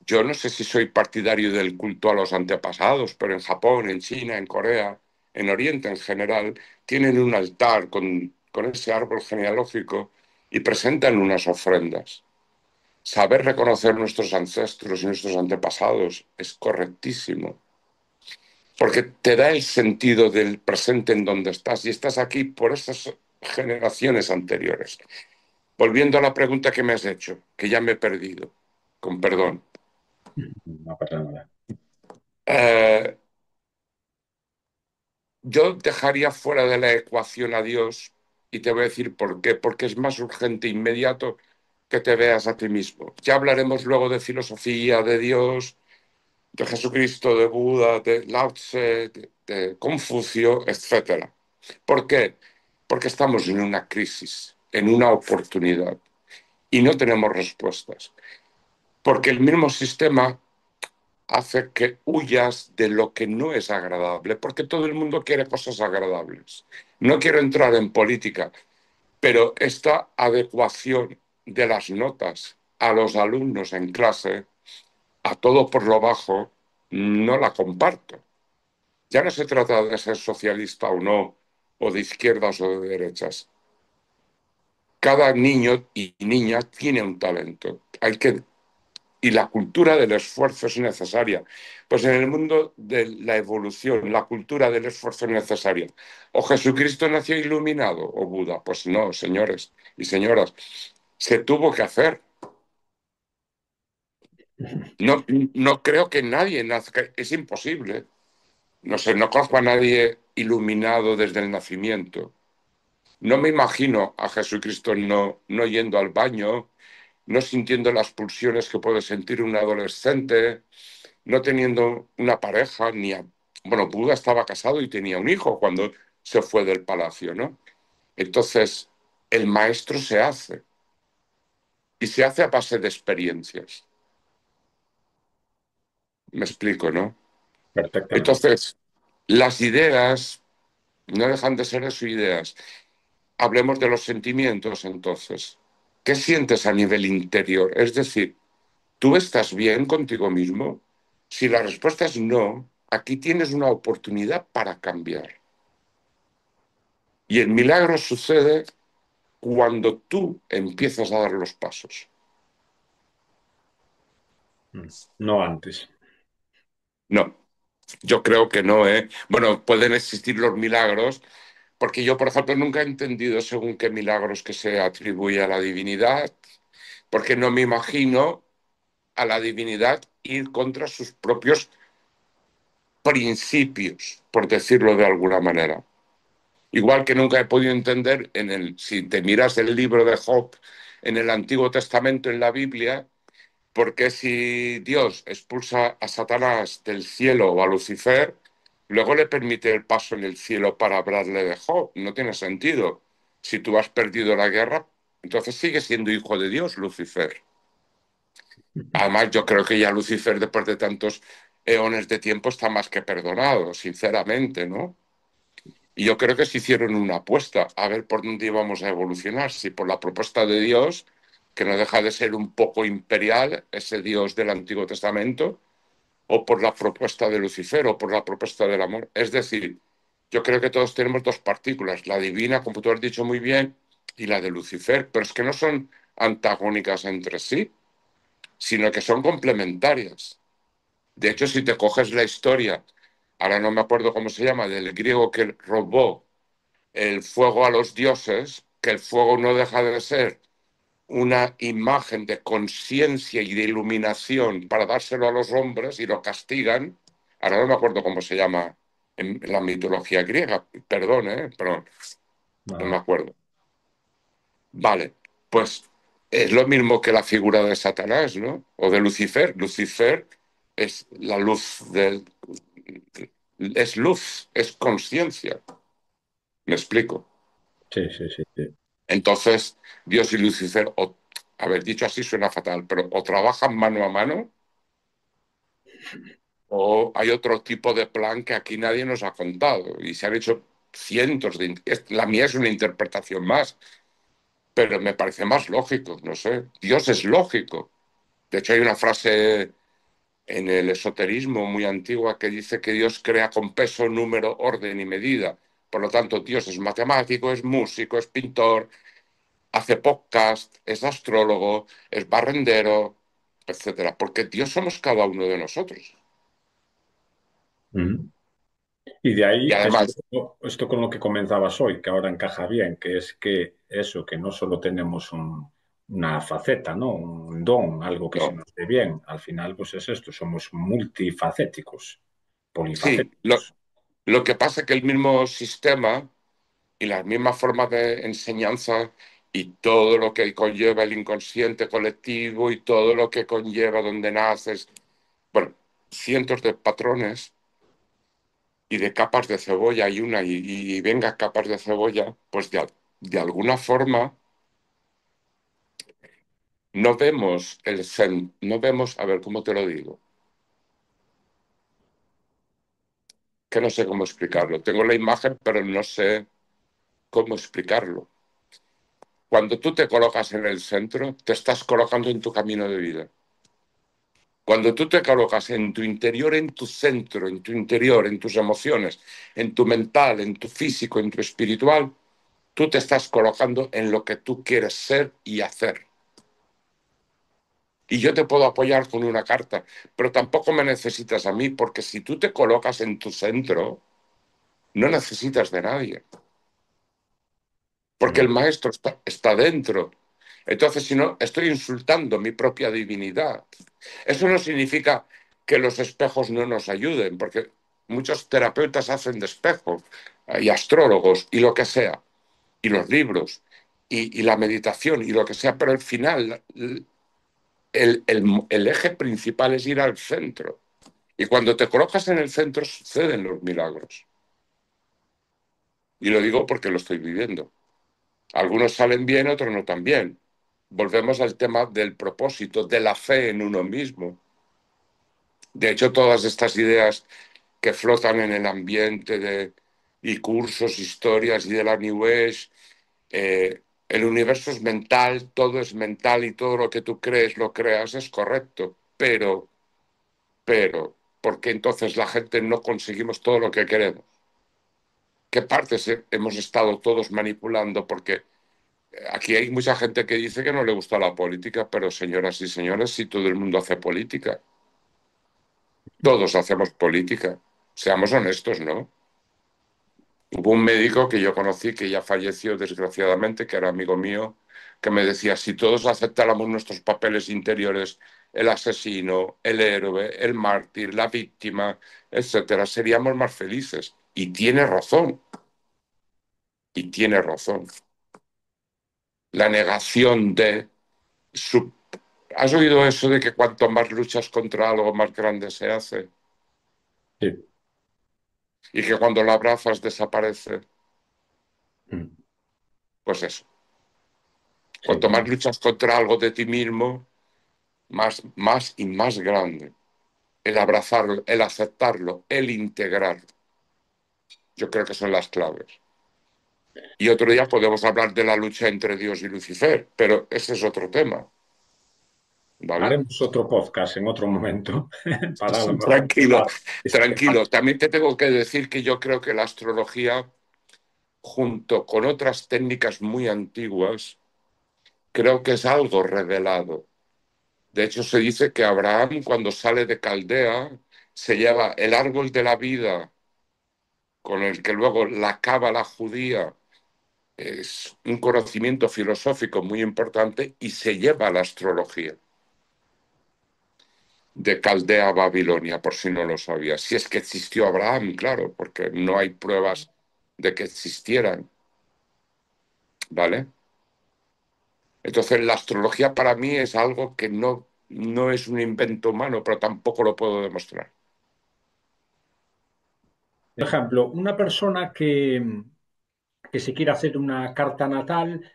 yo no sé si soy partidario del culto a los antepasados, pero en Japón, en China, en Corea, en Oriente en general, tienen un altar con ese árbol genealógico y presentan unas ofrendas. Saber reconocer nuestros ancestros y nuestros antepasados es correctísimo, porque te da el sentido del presente en donde estás y estás aquí por esas generaciones anteriores. Volviendo a la pregunta que me has hecho, que ya me he perdido, con perdón. No pasa nada. Eh, yo dejaría fuera de la ecuación a Dios y te voy a decir por qué, porque es más urgente e inmediato que te veas a ti mismo. Ya hablaremos luego de filosofía, de Dios, de Jesucristo, de Buda, de Lao Tse, de Confucio, etcétera. ¿Por qué? Porque estamos en una crisis, en una oportunidad y no tenemos respuestas. Porque el mismo sistema hace que huyas de lo que no es agradable, porque todo el mundo quiere cosas agradables. No quiero entrar en política, pero esta adecuación de las notas a los alumnos en clase, a todo por lo bajo, no la comparto. Ya no se trata de ser socialista o no, o de izquierdas o de derechas. Cada niño y niña tiene un talento. Hay que y la cultura del esfuerzo es necesaria. Pues en el mundo de la evolución, la cultura del esfuerzo es necesaria. ¿O Jesucristo nació iluminado o Buda? Pues no, señores y señoras. Se tuvo que hacer. No, no creo que nadie nazca, es imposible. No sé, no conozco a nadie iluminado desde el nacimiento. No me imagino a Jesucristo no yendo al baño, no sintiendo las pulsiones que puede sentir un adolescente, no teniendo una pareja, Bueno, Buda estaba casado y tenía un hijo cuando se fue del palacio, ¿no? Entonces, el maestro se hace, y se hace a base de experiencias. Me explico, ¿no? Perfectamente. Entonces, las ideas no dejan de ser eso, ideas. Hablemos de los sentimientos, entonces. ¿Qué sientes a nivel interior? Es decir, ¿tú estás bien contigo mismo? Si la respuesta es no, aquí tienes una oportunidad para cambiar. Y el milagro sucede cuando tú empiezas a dar los pasos. No antes. No, yo creo que no, ¿eh? Bueno, pueden existir los milagros, porque yo, por ejemplo, nunca he entendido según qué milagros que se atribuye a la divinidad, porque no me imagino a la divinidad ir contra sus propios principios, por decirlo de alguna manera. Igual que nunca he podido entender si te miras el libro de Job en el Antiguo Testamento, en la Biblia, por qué si Dios expulsa a Satanás del cielo o a Lucifer, luego le permite el paso en el cielo para hablarle de Job. No tiene sentido. Si tú has perdido la guerra, entonces sigue siendo hijo de Dios, Lucifer. Además, yo creo que ya Lucifer, después de tantos eones de tiempo, está más que perdonado, sinceramente, ¿no? Y yo creo que se hicieron una apuesta a ver por dónde íbamos a evolucionar, si por la propuesta de Dios, que no deja de ser un poco imperial, ese Dios del Antiguo Testamento, o por la propuesta de Lucifer, o por la propuesta del amor. Es decir, yo creo que todos tenemos dos partículas, la divina, como tú has dicho muy bien, y la de Lucifer, pero es que no son antagónicas entre sí, sino que son complementarias. De hecho, si te coges la historia, ahora no me acuerdo cómo se llama, del griego que robó el fuego a los dioses, que el fuego no deja de ser una imagen de conciencia y de iluminación para dárselo a los hombres y lo castigan. Ahora no me acuerdo cómo se llama en la mitología griega, perdón, pero no me Nada. acuerdo. Vale, pues es lo mismo que la figura de Satanás, ¿no? O de Lucifer. Lucifer es la luz del... Es luz, es conciencia. ¿Me explico? Sí, sí, sí, sí. Entonces, Dios y Lucifer, haber dicho así suena fatal, pero o trabajan mano a mano o hay otro tipo de plan que aquí nadie nos ha contado y se han hecho cientos de... La mía es una interpretación más, pero me parece más lógico, no sé. Dios es lógico. De hecho, hay una frase en el esoterismo muy antigua que dice que Dios crea con peso, número, orden y medida. Por lo tanto, Dios es matemático, es músico, es pintor, hace podcast, es astrólogo, es barrendero, etcétera. Porque Dios somos cada uno de nosotros. Mm. Y de Y ahí además, esto con lo que comenzabas hoy, que ahora encaja bien, que es que eso, que no solo tenemos una faceta, ¿no? Un don, algo que se no, nos dé bien. Al final, pues es esto, somos multifacéticos, sí, polifacéticos. lo que pasa es que el mismo sistema y las mismas formas de enseñanza y todo lo que conlleva el inconsciente colectivo y todo lo que conlleva donde naces, bueno, cientos de patrones y de capas de cebolla y y venga capas de cebolla, pues de alguna forma no vemos no vemos, a ver, ¿cómo te lo digo? Que no sé cómo explicarlo. Tengo la imagen, pero no sé cómo explicarlo. Cuando tú te colocas en el centro, te estás colocando en tu camino de vida. Cuando tú te colocas en tu interior, en tu centro, en tu interior, en tus emociones, en tu mental, en tu físico, en tu espiritual, tú te estás colocando en lo que tú quieres ser y hacer. Y yo te puedo apoyar con una carta, pero tampoco me necesitas a mí, porque si tú te colocas en tu centro, no necesitas de nadie, porque Mm. el maestro está dentro. Entonces, si no, estoy insultando mi propia divinidad. Eso no significa que los espejos no nos ayuden, porque muchos terapeutas hacen de espejos, y astrólogos, y lo que sea, y los libros, y la meditación, y lo que sea, pero al final el eje principal es ir al centro. Y cuando te colocas en el centro suceden los milagros. Y lo digo porque lo estoy viviendo. Algunos salen bien, otros no tan bien. Volvemos al tema del propósito, de la fe en uno mismo. De hecho, todas estas ideas que flotan en el ambiente y cursos, historias y de la New Age, el universo es mental, todo es mental y todo lo que tú crees, lo creas, es correcto. Pero, ¿por qué entonces la gente no conseguimos todo lo que queremos? ¿Qué partes hemos estado todos manipulando? Porque aquí hay mucha gente que dice que no le gusta la política, pero señoras y señores, si todo el mundo hace política, todos hacemos política, seamos honestos, ¿no? Hubo un médico que yo conocí que ya falleció desgraciadamente, que era amigo mío, que me decía, si todos aceptáramos nuestros papeles interiores, el asesino, el héroe, el mártir, la víctima, etcétera, seríamos más felices. Y tiene razón, y tiene razón. La negación de su... ¿Has oído eso de que cuanto más luchas contra algo, más grande se hace? Sí. Y que cuando lo abrazas desaparece. Mm. Pues eso. Sí. Cuanto más luchas contra algo de ti mismo, más y más grande. El abrazarlo, el aceptarlo, el integrarlo. Yo creo que son las claves. Y otro día podemos hablar de la lucha entre Dios y Lucifer, pero ese es otro tema, ¿vale? Haremos otro podcast en otro momento para a lo mejor Tranquilo, hablar de este tema. tranquilo. También te tengo que decir que yo creo que la astrología, junto con otras técnicas muy antiguas, creo que es algo revelado. De hecho, se dice que Abraham, cuando sale de Caldea, se lleva el árbol de la vida, con el que luego la cábala judía es un conocimiento filosófico muy importante, y se lleva la astrología de Caldea a Babilonia, por si no lo sabía. Si es que existió Abraham, claro, porque no hay pruebas de que existieran, ¿vale? Entonces, la astrología para mí es algo que no es un invento humano, pero tampoco lo puedo demostrar. Por ejemplo, una persona que se quiere hacer una carta natal,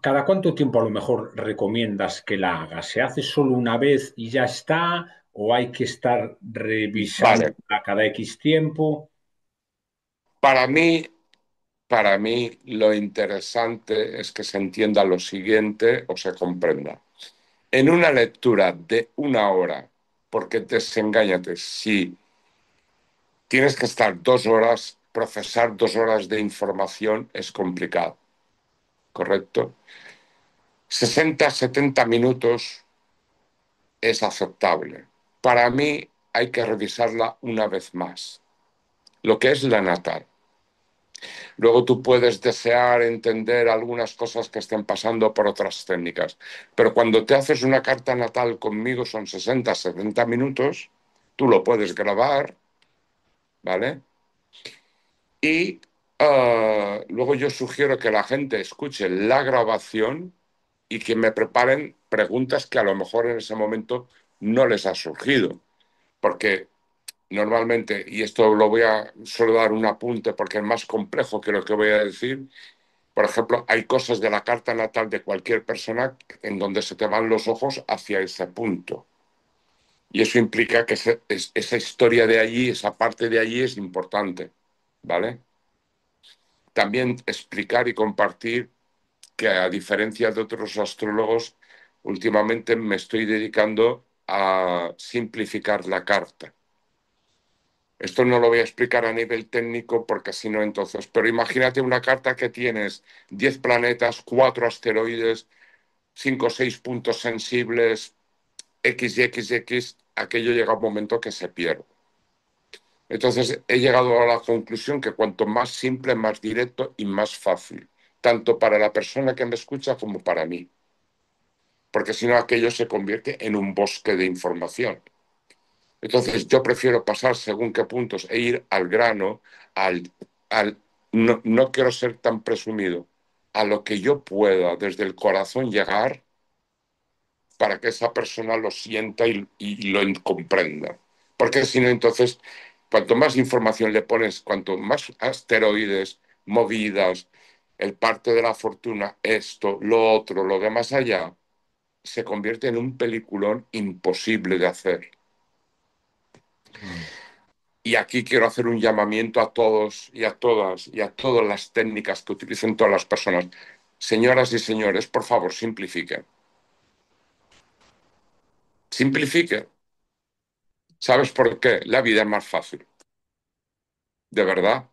¿cada cuánto tiempo a lo mejor recomiendas que la haga? ¿Se hace solo una vez y ya está? ¿O hay que estar revisando Vale, a cada X tiempo? para mí, para mí lo interesante es que se entienda lo siguiente o se comprenda. En una lectura de una hora, porque desengáñate, si tienes que estar 2 horas, procesar 2 horas de información es complicado, ¿correcto? 60, 70 minutos es aceptable. Para mí hay que revisarla una vez más, lo que es la natal. Luego tú puedes desear entender algunas cosas que estén pasando por otras técnicas, pero cuando te haces una carta natal conmigo son 60, 70 minutos, tú lo puedes grabar, ¿vale? Y luego yo sugiero que la gente escuche la grabación y que me preparen preguntas que a lo mejor en ese momento no les ha surgido, porque normalmente, y esto lo voy a solo dar un apunte porque es más complejo que lo que voy a decir. Por ejemplo, hay cosas de la carta natal de cualquier persona en donde se te van los ojos hacia ese punto. Y eso implica que esa historia de allí, esa parte de allí es importante, ¿vale? También explicar y compartir que, a diferencia de otros astrólogos, últimamente me estoy dedicando a simplificar la carta. Esto no lo voy a explicar a nivel técnico porque si no, entonces, pero imagínate una carta que tienes 10 planetas, 4 asteroides, 5 o 6 puntos sensibles, X y X y X, aquello llega a un momento que se pierde. Entonces he llegado a la conclusión que cuanto más simple, más directo y más fácil. tanto para la persona que me escucha como para mí, porque si no aquello se convierte en un bosque de información. Entonces yo prefiero pasar según qué puntos e ir al grano, al, no quiero ser tan presumido, a lo que yo pueda desde el corazón llegar para que esa persona lo sienta y lo comprenda. Porque si no, entonces, cuanto más información le pones, cuanto más asteroides, movidas, el parte de la fortuna, esto, lo otro, lo de más allá, se convierte en un peliculón imposible de hacer. Mm. Y aquí quiero hacer un llamamiento a todos y a todas y a todas las técnicas que utilicen todas las personas. Señoras y señores, por favor, simplifiquen. Simplifiquen. ¿Sabes por qué? La vida es más fácil. ¿De verdad?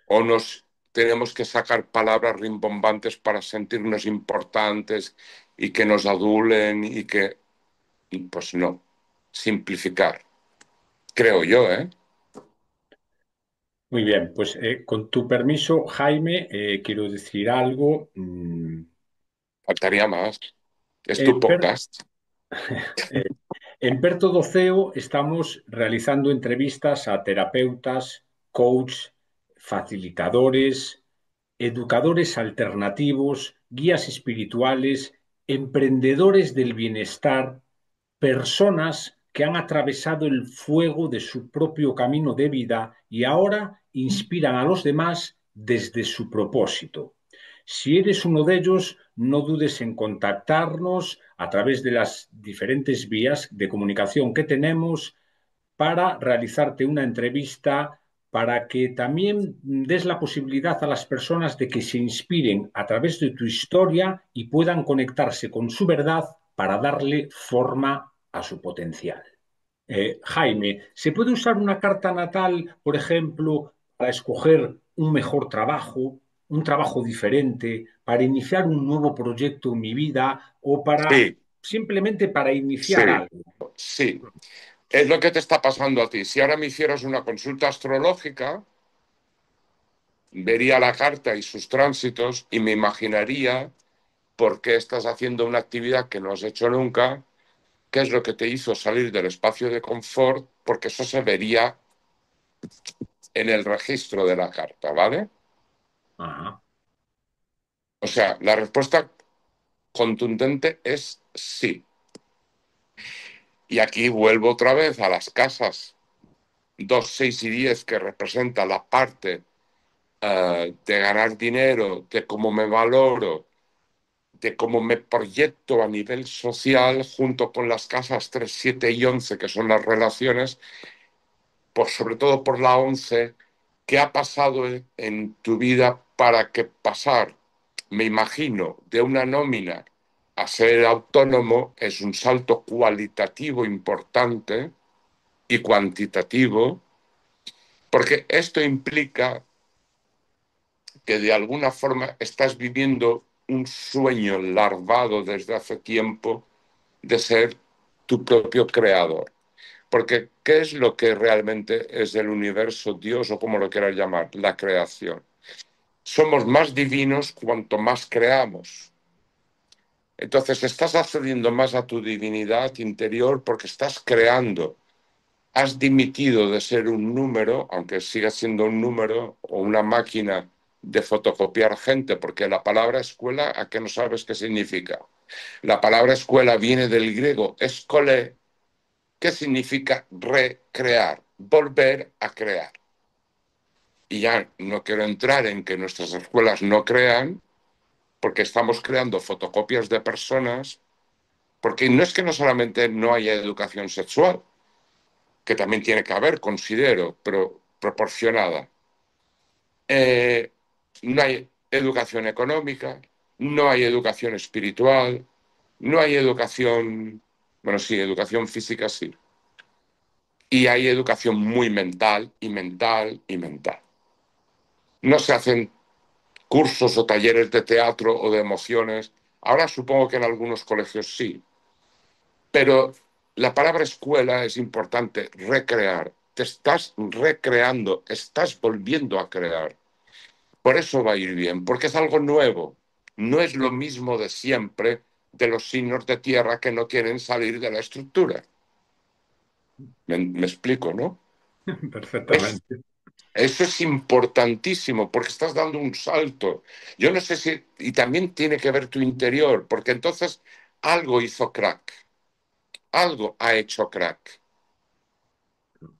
¿O nos tenemos que sacar palabras rimbombantes para sentirnos importantes y que nos adulen y que... Pues no. Simplificar. Creo yo, ¿eh? Muy bien, pues con tu permiso, Jaime, quiero decir algo. Faltaría más. Es tu Eh, per- podcast. eh, en Perto do CEO estamos realizando entrevistas a terapeutas, coach, facilitadores, educadores alternativos, guías espirituales, emprendedores del bienestar, personas que han atravesado el fuego de su propio camino de vida y ahora inspiran a los demás desde su propósito. Si eres uno de ellos, no dudes en contactarnos a través de las diferentes vías de comunicación que tenemos para realizarte una entrevista para que también des la posibilidad a las personas de que se inspiren a través de tu historia y puedan conectarse con su verdad para darle forma a su potencial. Jaime, ¿se puede usar una carta natal, por ejemplo, para escoger un mejor trabajo, un trabajo diferente, para iniciar un nuevo proyecto en mi vida o para Sí, simplemente para iniciar sí, algo? sí. Es lo que te está pasando a ti. Si ahora me hicieras una consulta astrológica, vería la carta y sus tránsitos y me imaginaría por qué estás haciendo una actividad que no has hecho nunca, qué es lo que te hizo salir del espacio de confort, porque eso se vería en el registro de la carta, ¿vale? Ajá. O sea, la respuesta contundente es sí. Y aquí vuelvo otra vez a las casas 2, 6 y 10 que representa la parte de ganar dinero, de cómo me valoro, de cómo me proyecto a nivel social, junto con las casas 3, 7 y 11 que son las relaciones, por, sobre todo por la 11, ¿qué ha pasado en tu vida para que pasar, me imagino, de una nómina a ser autónomo es un salto cualitativo importante y cuantitativo, porque esto implica que de alguna forma estás viviendo un sueño larvado desde hace tiempo de ser tu propio creador. Porque ¿qué es lo que realmente es el universo, Dios o como lo quieras llamar? La creación. Somos más divinos cuanto más creamos. Entonces estás accediendo más a tu divinidad interior porque estás creando. Has dimitido de ser un número, aunque sigas siendo un número o una máquina de fotocopiar gente, porque la palabra escuela, ¿a qué no sabes qué significa? La palabra escuela viene del griego escole, que significa recrear, volver a crear. Y ya no quiero entrar en que nuestras escuelas no crean, porque estamos creando fotocopias de personas, porque no es que no solamente no haya educación sexual, que también tiene que haber, considero, pero proporcionada. No hay educación económica, no hay educación espiritual, no hay educación, bueno, sí, educación física sí, y hay educación muy mental y mental y mental. No se hacen cursos o talleres de teatro o de emociones. Ahora supongo que en algunos colegios sí, pero la palabra escuela es importante, recrear. Te estás recreando, estás volviendo a crear. Por eso va a ir bien, porque es algo nuevo. No es lo mismo de siempre de los signos de tierra que no quieren salir de la estructura. Me explico, ¿no? Es, Perfectamente. eso es importantísimo porque estás dando un salto. Yo no sé si, y también tiene que ver tu interior, porque entonces algo hizo crack, algo ha hecho crack.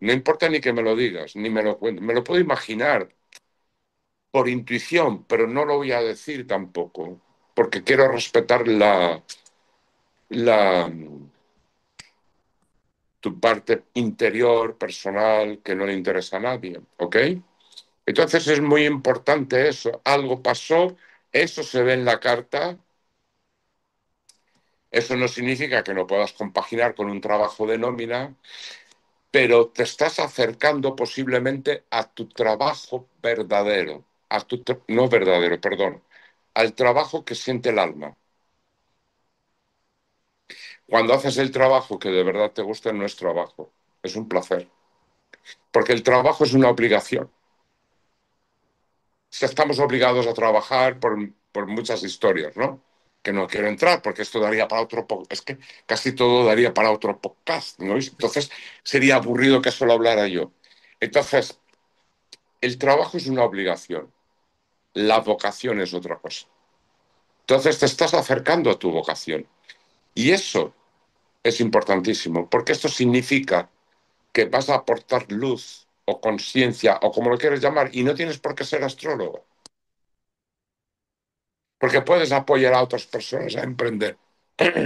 No importa ni que me lo digas, ni me lo cuentes, me lo puedo imaginar por intuición, pero no lo voy a decir tampoco, porque quiero respetar la, tu parte interior, personal, que no le interesa a nadie, ¿ok? Entonces es muy importante eso. Algo pasó, eso se ve en la carta. Eso no significa que no puedas compaginar con un trabajo de nómina, pero te estás acercando posiblemente a tu trabajo verdadero, no verdadero, perdón, al trabajo que siente el alma. Cuando haces el trabajo que de verdad te gusta, no es trabajo, es un placer, porque el trabajo es una obligación. Si estamos obligados a trabajar por muchas historias, ¿no? Que no quiero entrar porque esto daría para otro podcast. Es que casi todo daría para otro podcast, ¿no? Entonces sería aburrido que solo hablara yo. Entonces, el trabajo es una obligación, la vocación es otra cosa. Entonces te estás acercando a tu vocación. Y eso es importantísimo, porque esto significa que vas a aportar luz o conciencia o como lo quieres llamar, y no tienes por qué ser astrólogo. Porque puedes apoyar a otras personas a emprender.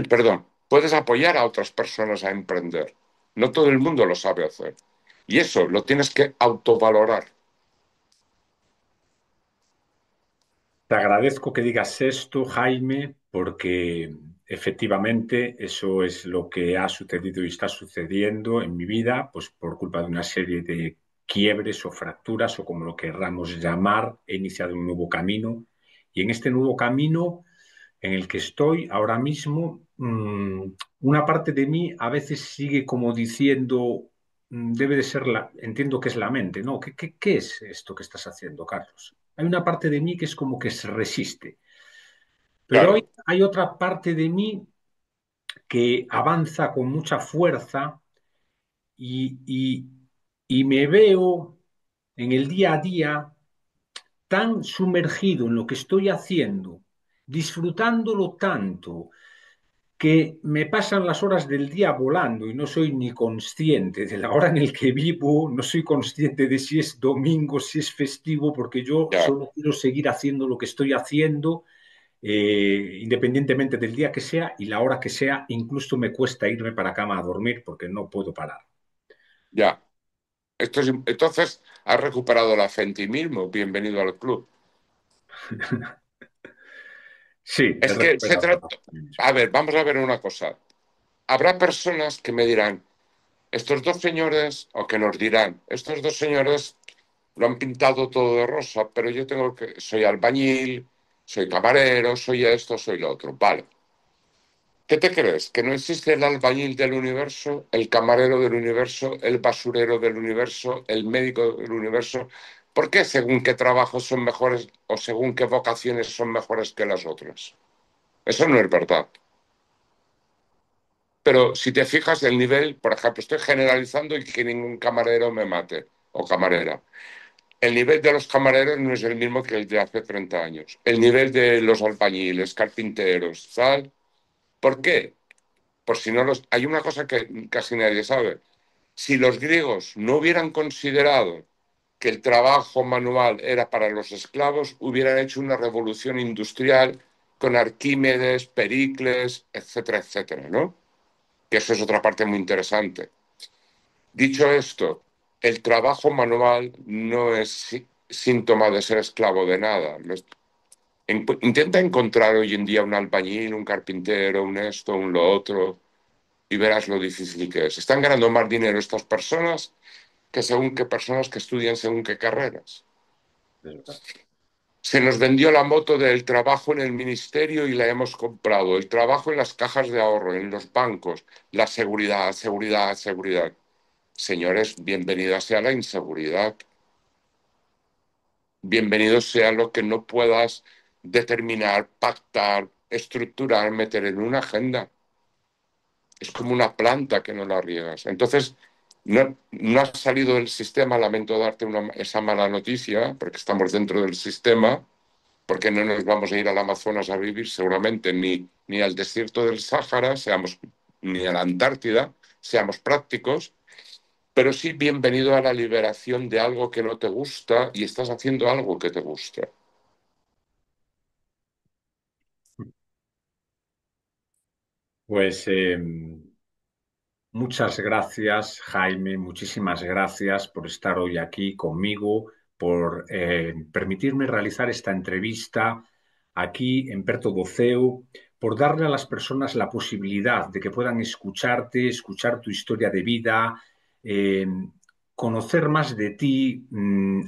Perdón, puedes apoyar a otras personas a emprender. No todo el mundo lo sabe hacer. Y eso lo tienes que autovalorar. Te agradezco que digas esto, Jaime, porque efectivamente eso es lo que ha sucedido y está sucediendo en mi vida, pues por culpa de una serie de quiebres o fracturas o como lo querramos llamar, he iniciado un nuevo camino y en este nuevo camino en el que estoy ahora mismo, una parte de mí a veces sigue como diciendo, debe de ser entiendo que es la mente, ¿no? ¿Qué es esto que estás haciendo, Carlos? Hay una parte de mí que es como que se resiste, pero Claro, hay otra parte de mí que avanza con mucha fuerza y, y, y me veo en el día a día tan sumergido en lo que estoy haciendo, disfrutándolo tanto, que me pasan las horas del día volando y no soy ni consciente de la hora en la que vivo, no soy consciente de si es domingo, si es festivo, porque yo ya, solo quiero seguir haciendo lo que estoy haciendo, independientemente del día que sea y la hora que sea, incluso me cuesta irme para cama a dormir porque no puedo parar. ya. Entonces, has recuperado la fe en ti mismo. Bienvenido al club. Sí, he Es que se recuperado trata... la mismo. A ver, vamos a ver una cosa. Habrá personas que me dirán, estos dos señores, o que nos dirán, estos dos señores lo han pintado todo de rosa, pero yo tengo que, soy albañil, soy camarero, soy esto, soy lo otro. Vale. ¿Qué te crees? ¿Que no existe el albañil del universo, el camarero del universo, el basurero del universo, el médico del universo? ¿Por qué según qué trabajos son mejores o según qué vocaciones son mejores que las otras? Eso no es verdad. Pero si te fijas el nivel, por ejemplo, estoy generalizando y que ningún camarero me mate o camarera. El nivel de los camareros no es el mismo que el de hace 30 años. El nivel de los albañiles, carpinteros, ¿sabes? ¿Por qué? Por si no los... Hay una cosa que casi nadie sabe. Si los griegos no hubieran considerado que el trabajo manual era para los esclavos, hubieran hecho una revolución industrial con Arquímedes, Pericles, etcétera, etcétera, ¿no? Que eso es otra parte muy interesante. Dicho esto, el trabajo manual no es síntoma de ser esclavo de nada. Intenta encontrar hoy en día un albañil, un carpintero, un esto, un lo otro, y verás lo difícil que es. Están ganando más dinero estas personas que según qué personas que estudian según qué carreras. Es verdad. Se nos vendió la moto del trabajo en el ministerio y la hemos comprado. El trabajo en las cajas de ahorro, en los bancos, la seguridad, seguridad, seguridad. Señores, bienvenida sea la inseguridad. bienvenido sea lo que no puedas determinar, pactar, estructurar, meter en una agenda. Es como una planta que no la riegas. Entonces, no has salido del sistema, lamento darte esa mala noticia, porque estamos dentro del sistema, porque no nos vamos a ir al Amazonas a vivir seguramente, ni al desierto del Sáhara, ni a la Antártida, seamos prácticos, pero sí bienvenido a la liberación de algo que no te gusta y estás haciendo algo que te gusta. Pues muchas gracias, Jaime, muchísimas gracias por estar hoy aquí conmigo, por permitirme realizar esta entrevista aquí en Perto Doceu, por darle a las personas la posibilidad de que puedan escucharte, escuchar tu historia de vida, eh, conocer más de ti,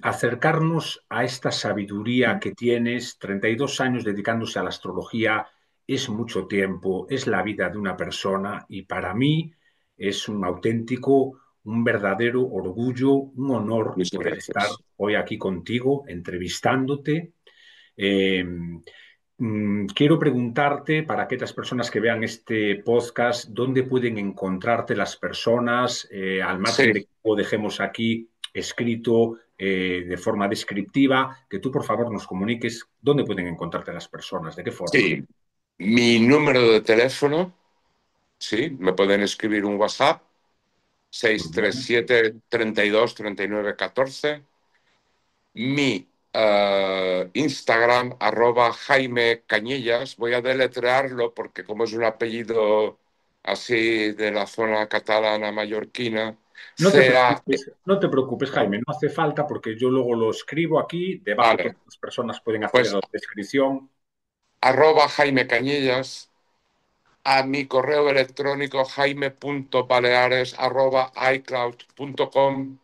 acercarnos a esta sabiduría que tienes, 32 años dedicándose a la astrología. Es mucho tiempo, es la vida de una persona y para mí es un auténtico, un verdadero orgullo, un honor Muchas poder estar gracias. hoy aquí contigo, entrevistándote. Eh, Quiero preguntarte para aquellas personas que vean este podcast, ¿dónde pueden encontrarte las personas? Al margen de Sí, que lo dejemos aquí escrito de forma descriptiva, que tú por favor nos comuniques dónde pueden encontrarte las personas, de qué forma. sí. Mi número de teléfono, sí, me pueden escribir un WhatsApp, Muy bien. 637 32 39 14. Mi Instagram, @Jaime Cañellas. Voy a deletrearlo porque como es un apellido así de la zona catalana mallorquina, CA, No te preocupes, Jaime, no hace falta porque yo luego lo escribo aquí, debajo vale, todas las personas pueden acceder a pues la descripción. @Jaime Cañellas, a mi correo electrónico jaime.baleares@icloud.com.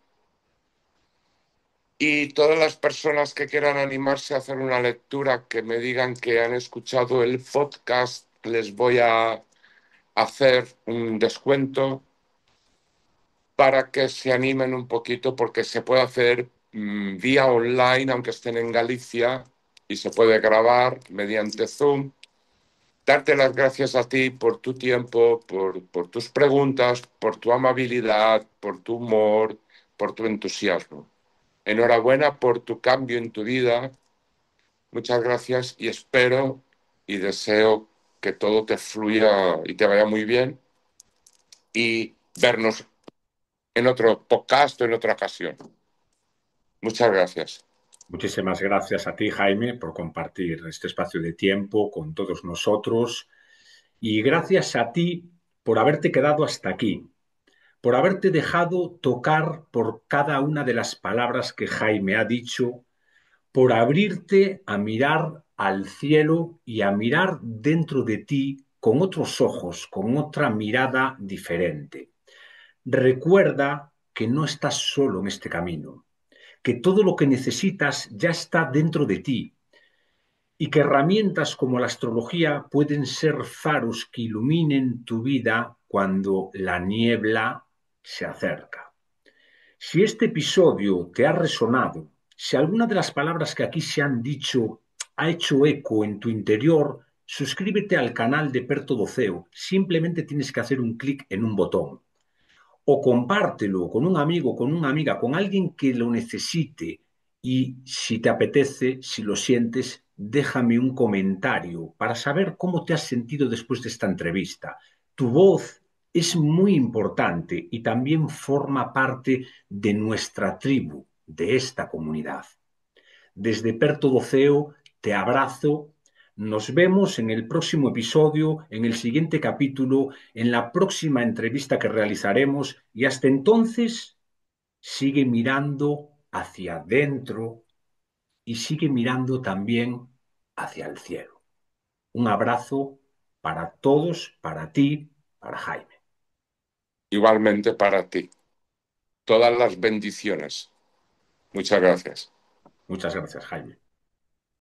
Y todas las personas que quieran animarse a hacer una lectura, que me digan que han escuchado el podcast, les voy a hacer un descuento para que se animen un poquito, porque se puede hacer vía online, aunque estén en Galicia, y se puede grabar mediante Zoom. Darte las gracias a ti por tu tiempo, por tus preguntas, por tu amabilidad, por tu humor, por tu entusiasmo. Enhorabuena por tu cambio en tu vida. Muchas gracias y espero y deseo que todo te fluya y te vaya muy bien y vernos en otro podcast o en otra ocasión. Muchas gracias. Muchísimas gracias a ti, Jaime, por compartir este espacio de tiempo con todos nosotros y gracias a ti por haberte quedado hasta aquí, por haberte dejado tocar por cada una de las palabras que Jaime ha dicho, por abrirte a mirar al cielo y a mirar dentro de ti con otros ojos, con otra mirada diferente. Recuerda que no estás solo en este camino, que todo lo que necesitas ya está dentro de ti y que herramientas como la astrología pueden ser faros que iluminen tu vida cuando la niebla se acerca. Si este episodio te ha resonado, si alguna de las palabras que aquí se han dicho ha hecho eco en tu interior, suscríbete al canal de Perto Doceo. Simplemente tienes que hacer un clic en un botón o compártelo con un amigo, con una amiga, con alguien que lo necesite. Y si te apetece, si lo sientes, déjame un comentario para saber cómo te has sentido después de esta entrevista. Tu voz es muy importante y también forma parte de nuestra tribu, de esta comunidad. Desde Perto Doceo te abrazo. Nos vemos en el próximo episodio, en el siguiente capítulo, en la próxima entrevista que realizaremos y hasta entonces sigue mirando hacia adentro y sigue mirando también hacia el cielo. Un abrazo para todos, para ti, para Jaime. Igualmente para ti. Todas las bendiciones. Muchas gracias. Muchas gracias, Jaime.